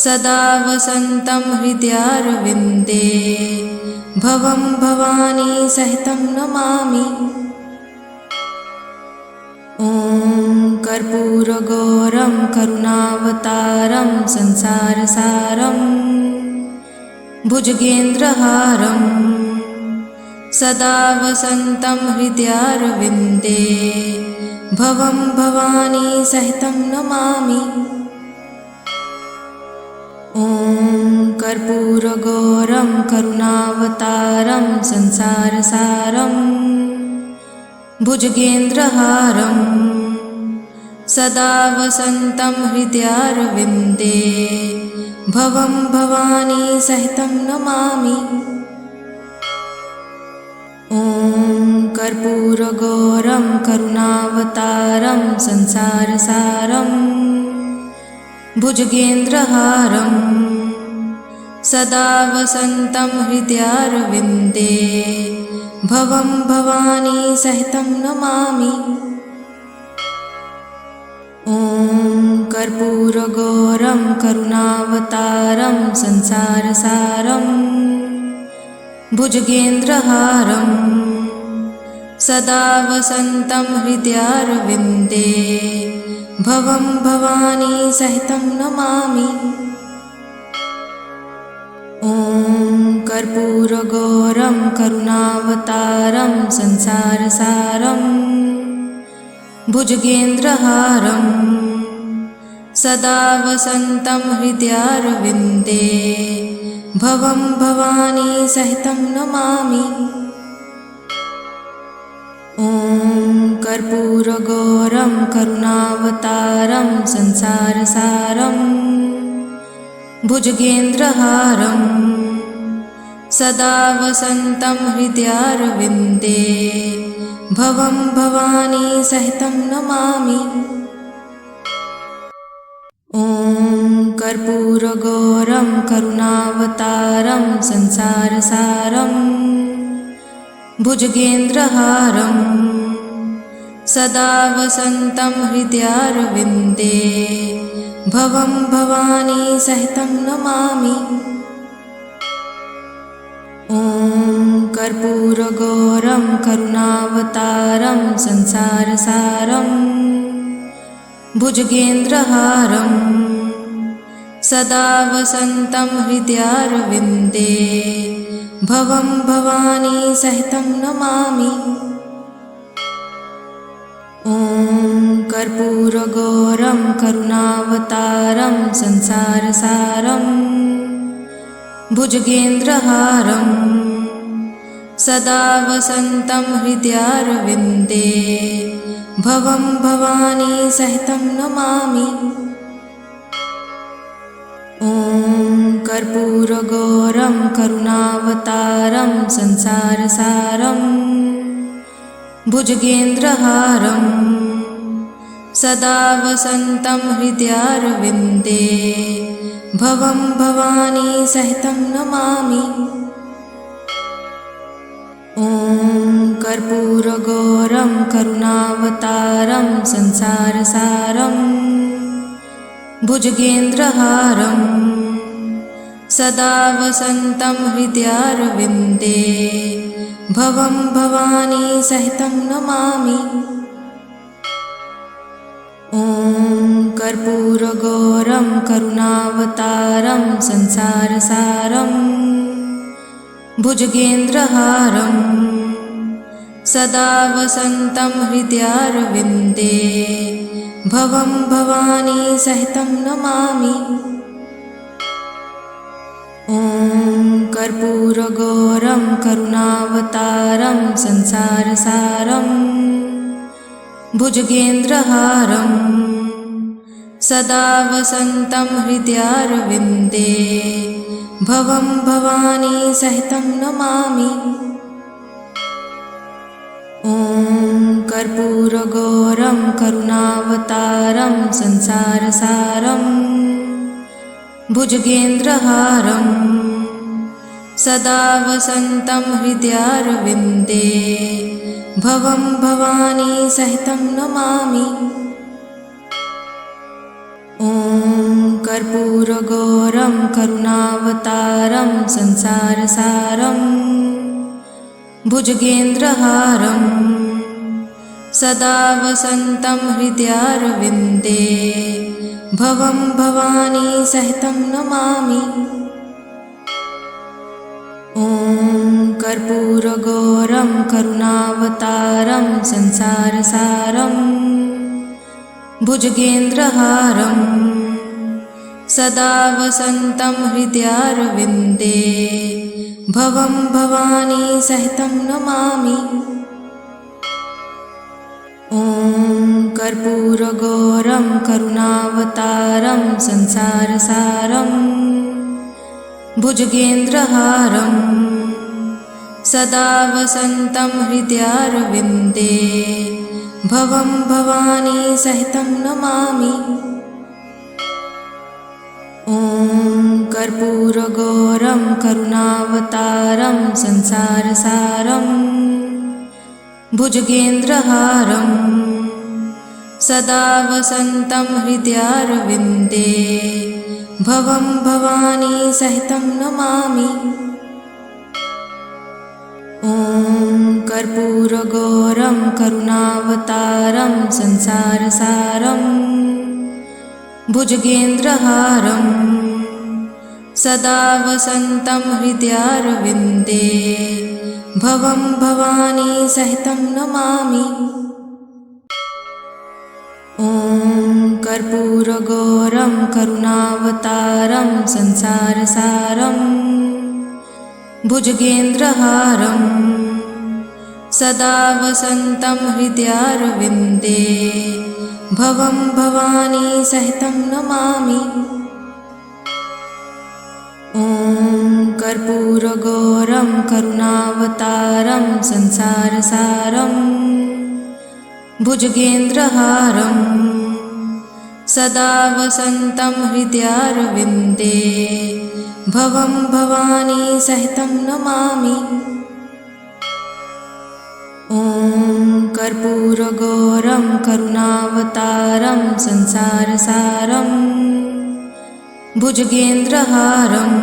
सदा वसन्तं हृदयारविन्दे भवं भवानी सहितं नमामि। ॐ कर्पूरगौरं करुणावतारं संसारसारं भुजगेन्द्रहारं सदा वसन्तं हृदयारविन्दे भवं भवानी सहितं नमामि। ॐ कर्पूरगौरं करुणावतारं संसारसारं भुजगेन्द्रहारं सदा वसन्तं हृदयारविन्दे भवं भवानी सहितं नमामि। ॐ कर्पूरगौरं करुणावतारं संसारसारं भुजगेन्द्रहारं सदा वसन्तं हृदयारविन्दे भवं भवानी सहितं नमामि। ॐ कर्पूरगौरं करुणावतारं संसारसारं भुजगेन्द्रहारं सदा वसन्तं हृदयारविन्दे भवं भवानी सहितं नमामि। ॐ कर्पूरगौरं करुणावतारं संसारसारं भुजगेन्द्रहारं सदा वसन्तं हृदयारविन्दे भवं भवानी सहितं नमामि। ॐ कर्पूरगौरं करुणावतारं संसारसारं भुजगेन्द्रहारं सदा वसन्तं हृदयारविन्दे भवं भवानी सहितं नमामि। ॐ कर्पूरगौरं करुणावतारं संसारसारं भुजगेन्द्रहारं सदा वसन्तं हृदयारविन्दे भवं भवानी सहितं नमामि। ॐ कर्पूरगौरं करुणावतारं संसारसारं भुजगेन्द्रहारं सदा वसन्तं हृदयारविन्दे भवं भवानी सहितं नमामि। ॐ कर्पूरगौरं करुणावतारं संसारसारं भुजगेन्द्रहारं सदा वसन्तं हृदयारविन्दे भवं भवानी सहितं नमामि। ॐ कर्पूरगौरं करुणावतारं संसारसारं भुजगेन्द्रहारं सदा वसन्तं हृदयारविन्दे भवं भवानी सहितं नमामि। ॐ कर्पूरगौरं करुणावतारं संसारसारं भुजगेन्द्रहारं सदा वसन्तं हृदयारविन्दे भवं भवानी सहितं नमामि। ॐ कर्पूरगौरं करुणावतारं संसारसारं भुजगेन्द्रहारं सदा वसन्तं हृदयारविन्दे भवं भवानी सहितं नमामि। ॐ कर्पूरगौरं करुणावतारं संसारसारं भुजगेन्द्रहारं सदा वसन्तं हृदयारविन्दे भवं भवानी सहितं नमामि। ॐ कर्पूरगौरं करुणावतारं संसारसारं भुजगेन्द्रहारं सदा वसन्तं हृदयारविन्दे भवं भवानी सहितं नमामि। ॐ कर्पूरगौरं करुणावतारं संसारसारं भुजगेन्द्रहारं सदा वसन्तं हृदयारविन्दे भवं भवानी सहितं नमामि। ॐ कर्पूरगौरं करुणावतारं संसारसारं भुजगेन्द्रहारं सदा वसन्तं हृदयारविन्दे भवं भवानी सहितं नमामि। ॐ कर्पूरगौरं करुणावतारं संसारसारं भुजगेन्द्रहारं सदा वसन्तं हृदयारविन्दे भवं भवानी सहितं नमामि। ॐ कर्पूरगौरं करुणावतारं संसारसारं भुजगेन्द्रहारं सदा वसन्तं हृदयारविन्दे भवं भवानी सहितं नमामि। ॐ कर्पूरगौरं करुणावतारं संसारसारं भुजगेन्द्रहारं सदा वसन्तं हृदयारविन्दे भवं भवानी सहितं नमामि। ॐ कर्पूरगौरं करुणावतारं संसारसारं भुजगेन्द्रहारं सदा वसन्तं हृदयारविन्दे भवं भवानी सहितं नमामि। ॐ कर्पूरगौरं करुणावतारं संसारसारं भुजगेन्द्रहारं सदा वसन्तं हृदयारविन्दे भवं भवानी सहितं नमामि। ॐ कर्पूरगौरं करुणावतारं संसारसारं भुजगेन्द्रहारं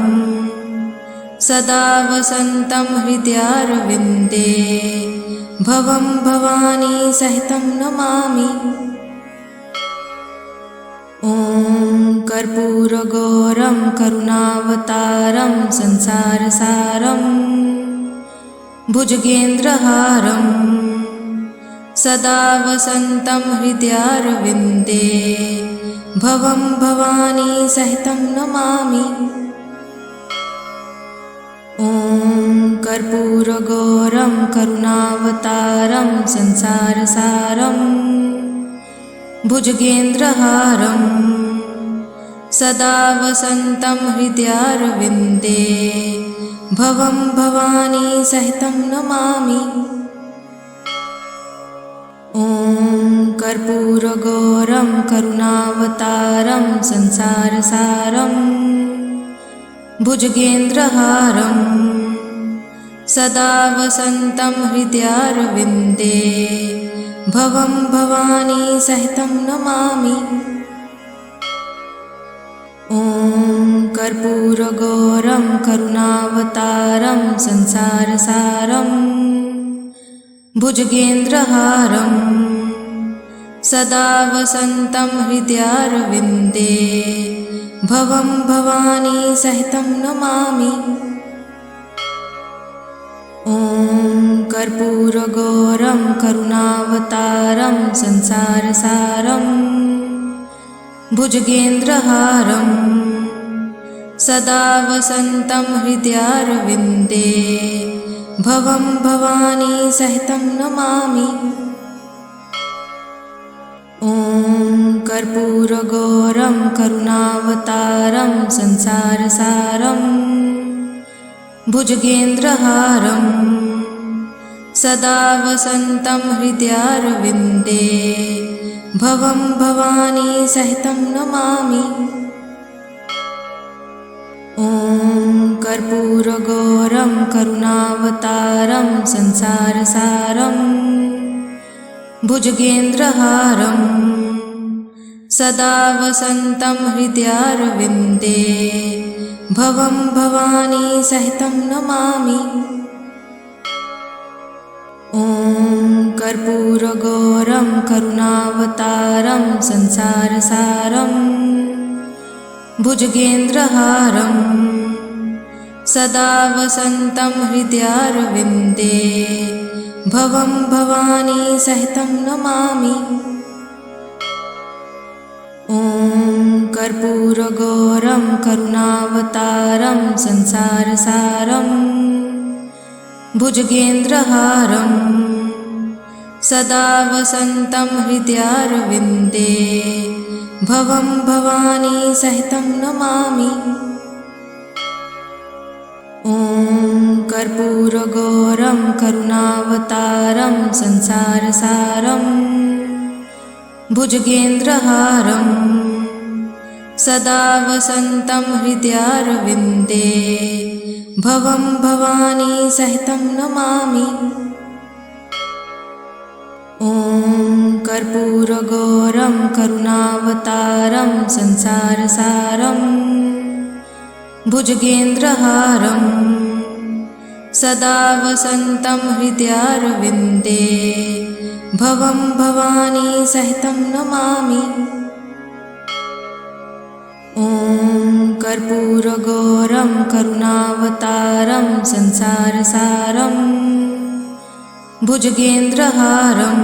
सदा वसन्तं हृदयारविन्दे भवं भवानी सहितं नमामि। ॐ कर्पूरगौरं करुणावतारं संसारसारं भुजगेन्द्रहारं सदा वसन्तं हृदयारविन्दे भवं भवानी सहितं नमामि। ॐ कर्पूरगौरं करुणावतारं संसारसारं भुजगेन्द्रहारं सदा वसन्तं हृदयारविन्दे भवं भवानी सहितं नमामि। ॐ कर्पूरगौरं करुणावतारं संसारसारं भुजगेन्द्रहारं सदा वसन्तं हृदयारविन्दे भवं भवानी सहितं नमामि। ॐ कर्पूरगौरं करुणावतारं संसारसारं भुजगेन्द्रहारं सदा वसन्तं हृदयारविन्दे भवं भवानी सहितं नमामि। ॐ कर्पूरगौरं करुणावतारं संसारसारं भुजगेन्द्रहारं सदा वसन्तं हृदयारविन्दे भवं भवानी सहितं नमामि। ॐ कर्पूरगौरं करुणावतारं संसारसारं भुजगेन्द्रहारं सदा वसन्तं हृदयारविन्दे भवं भवानी सहितं नमामि। ॐ कर्पूरगौरं करुणावतारं संसारसारं भुजगेन्द्रहारं सदा वसन्तं हृदयारविन्दे भवं भवानी सहितं नमामि। ॐ कर्पूरगौरं करुणावतारं संसारसारं भुजगेन्द्रहारं सदा वसन्तं हृदयारविन्दे भवं भवानी सहितं नमामि। ॐ कर्पूरगौरं करुणावतारं संसारसारं भुजगेन्द्रहारं सदा वसन्तं हृदयारविन्दे भवं भवानी सहितं नमामि। ॐ कर्पूरगौरं करुणावतारं संसारसारं भुजगेन्द्रहारं सदा वसन्तं हृदयारविन्दे भवं भवानी सहितं नमामि। ॐ कर्पूरगौरं करुणावतारं संसारसारं भुजगेन्द्रहारं सदा वसन्तं हृदयारविन्दे भवं भवानी सहितं नमामि। ॐ कर्पूरगौरं करुणावतारं संसारसारं भुजगेन्द्रहारं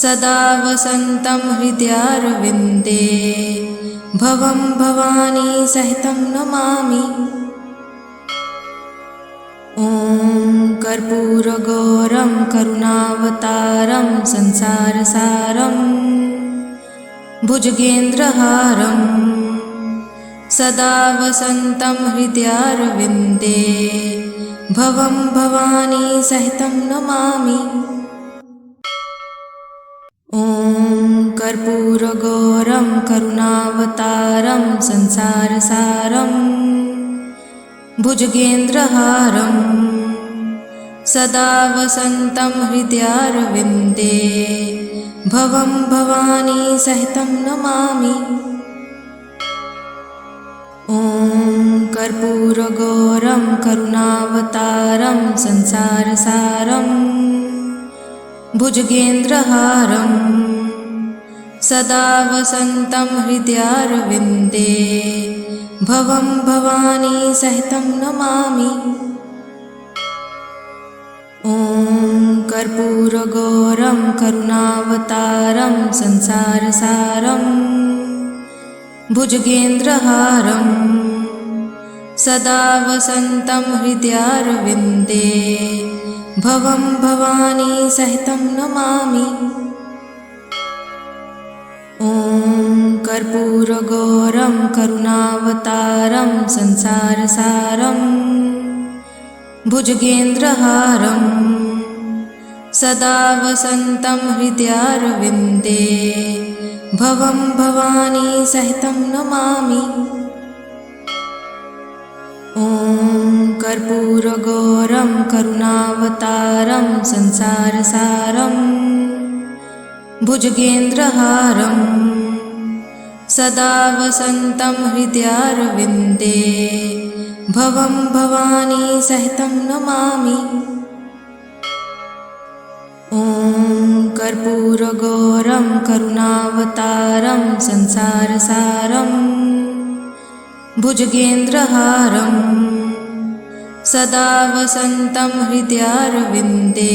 सदा वसन्तं हृदयारविन्दे भवं भवानी सहितं नमामि। ॐ कर्पूरगौरं करुणावतारं संसारसारं भुजगेन्द्रहारं सदा वसन्तं हृदयारविन्दे भवं भवानी सहितं नमामि। ॐ कर्पूरगौरं करुणावतारं संसारसारं भुजगेन्द्रहारं सदा वसन्तं हृदयारविन्दे भवं भवानी सहितं नमामि। ॐ कर्पूरगौरं करुणावतारं संसारसारं भुजगेन्द्रहारं सदा वसन्तं हृदयारविन्दे भवं भवानी सहितं नमामि। ॐ कर्पूरगौरं करुणावतारं संसारसारं भुजगेन्द्रहारं सदा वसन्तं हृदयारविन्दे भवं भवानी सहितं नमामि। ॐ कर्पूरगौरं करुणावतारं संसारसारं भुजगेन्द्रहारं सदा वसन्तं हृदयारविन्दे भवं भवानी सहितं नमामि। ॐ कर्पूरगौरं करुणावतारं संसारसारं भुजगेन्द्रहारं सदा वसन्तं हृदयारविन्दे भवं भवानी सहितं नमामि। ॐ कर्पूरगौरं करुणावतारं संसारसारं भुजगेन्द्रहारं सदा वसन्तं हृदयारविन्दे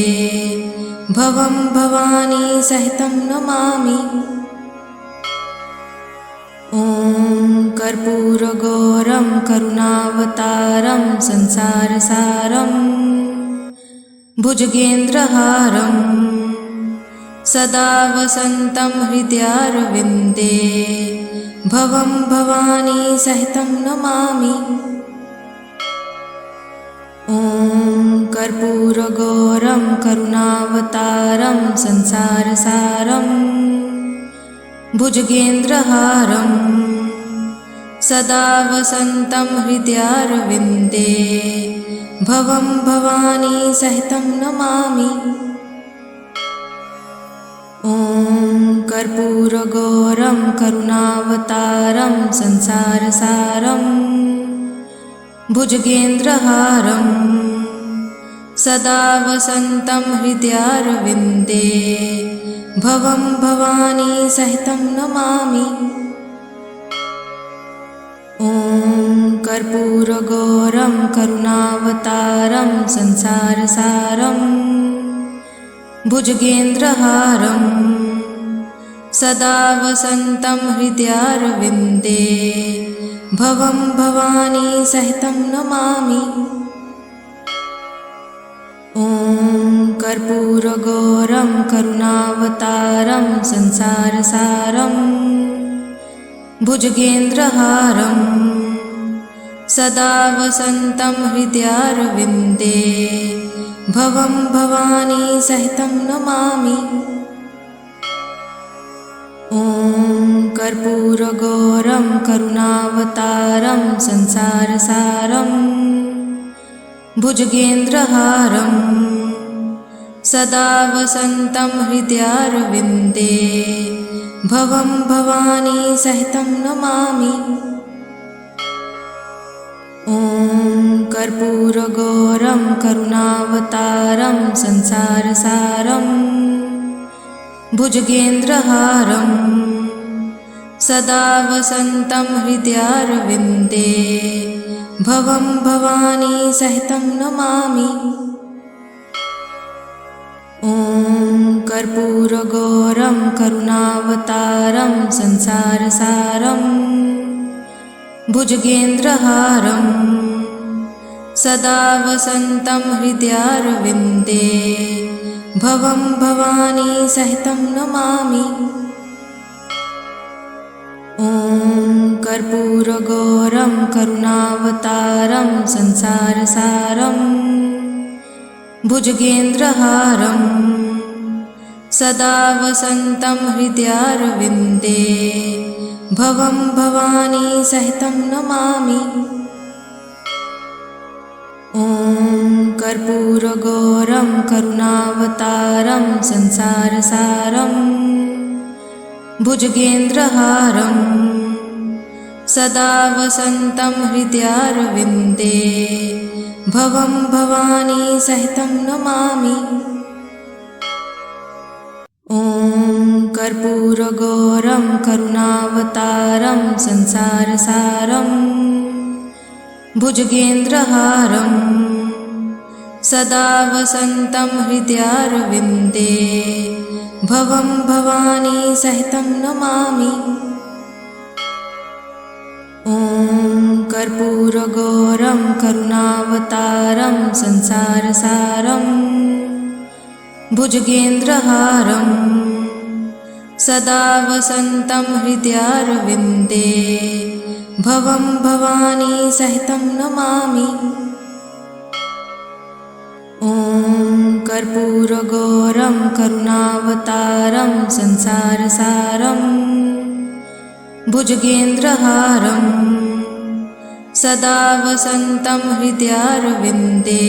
भवं भवानी सहितं नमामि। ॐ कर्पूरगौरं करुणावतारं संसारसारं भुजगेन्द्रहारं सदा वसन्तं हृदयारविन्दे भवं भवानी सहितं नमामि। ॐ कर्पूरगौरं करुणावतारं संसारसारं भुजगेन्द्रहारं सदा वसन्तं हृदयारविन्दे भवं भवानी सहितं नमामि। ॐ कर्पूरगौरं करुणावतारं संसारसारं भुजगेन्द्रहारं सदा वसन्तं हृदयारविन्दे भवं भवानी सहितं नमामि। ॐ कर्पूरगौरं करुणावतारं संसारसारं भुजगेन्द्रहारं सदा वसन्तं हृदयारविन्दे भवं भवानी सहितं नमामि। ॐ कर्पूरगौरं करुणावतारं संसारसारं भुजगेन्द्रहारं सदा वसन्तं हृदयारविन्दे भवं भवानी सहितं नमामि। ॐ कर्पूरगौरं करुणावतारं संसारसारं भुजगेन्द्रहारं सदा वसन्तं हृदयारविन्दे भवं भवानी सहितं नमामि। ॐ कर्पूरगौरं करुणावतारं संसारसारं भुजगेन्द्रहारं सदा वसन्तं हृदयारविन्दे भवं भवानी सहितं नमामि। ॐ कर्पूरगौरं करुणावतारं संसारसारं भुजगेन्द्रहारं सदा वसन्तं हृदयारविन्दे भवं भवानी सहितं नमामि। ॐ कर्पूरगौरं करुणावतारं संसारसारं भुजगेन्द्रहारं सदा वसन्तं हृदयारविन्दे भवं भवानी सहितं नमामि। ॐ कर्पूरगौरं करुणावतारं संसारसारं भुजगेन्द्रहारं सदा वसन्तं हृदयारविन्दे भवं भवानी सहितं नमामि। ॐ कर्पूरगौरं करुणावतारं संसारसारं भुजगेन्द्रहारं सदा वसन्तं हृदयारविन्दे भवं भवानी सहितं नमामि। ॐ कर्पूरगौरं करुणावतारं संसारसारं भुजगेन्द्रहारं सदा वसन्तं हृदयारविन्दे भवं भवानी सहितं नमामि। ॐ कर्पूरगौरं करुणावतारं संसारसारं भुजगेन्द्रहारं सदा वसन्तं हृदयारविन्दे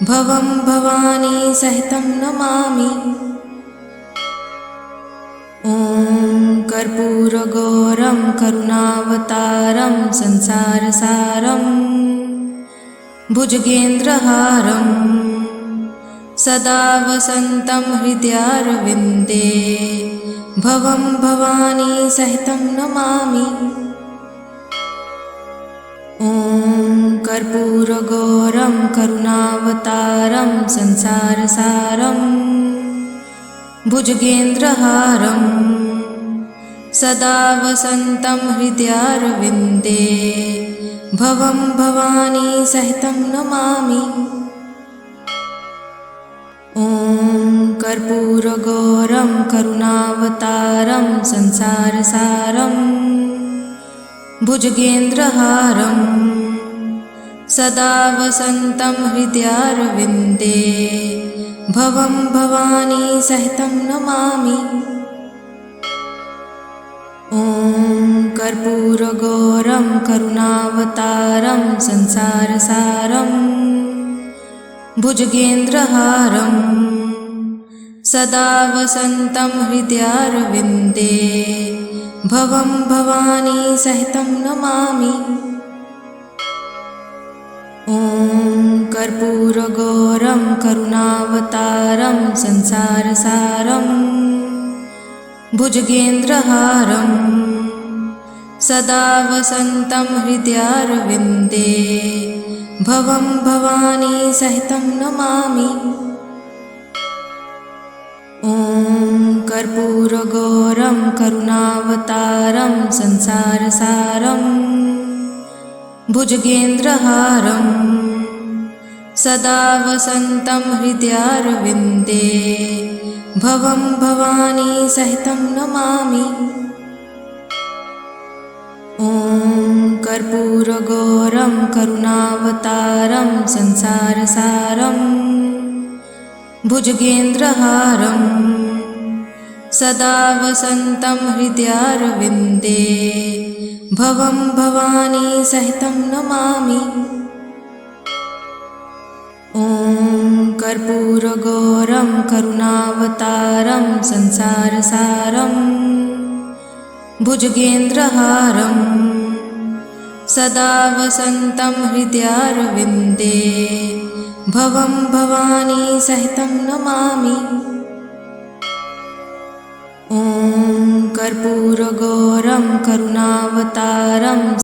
भवं भवानी सहितं नमामि। ॐ कर्पूरगौरं करुणावतारं संसारसारं भुजगेन्द्रहारं सदा वसन्तं हृदयारविन्दे भवं भवानी सहितं नमामि। ॐ कर्पूरगौरं करुणावतारं संसारसारं भुजगेन्द्रहारं सदा वसन्तं हृदयारविन्दे भवं भवानी सहितं नमामि। ॐ कर्पूरगौरं करुणावतारं संसारसारं भुजगेन्द्रहारं सदा वसन्तं हृदयारविन्दे भवं भवानी सहितं नमामि। ॐ कर्पूरगौरं करुणावतारं संसारसारं भुजगेन्द्रहारं सदा वसन्तं हृदयारविन्दे भवं भवानी सहितं नमामि। ॐ कर्पूरगौरं करुणावतारं संसारसारं भुजगेन्द्रहारं सदा वसन्तं हृदयारविन्दे भवं भवानी सहितं नमामि। ॐ कर्पूरगौरं करुणावतारं संसारसारं भुजगेन्द्रहारं सदा वसन्तं हृदयारविन्दे भवं भवानी सहितं नमामि। ॐ कर्पूरगौरं करुणावतारं संसारसारं भुजगेन्द्रहारं सदा वसन्तं हृदयारविन्दे भवं भवानी सहितं नमामि। ॐ कर्पूरगौरं करुणावतारं संसारसारं भुजगेन्द्रहारं सदा वसन्तं हृदयारविन्दे भवं भवानी सहितं नमामि। ॐ कर्पूरगौरं करुणावतारं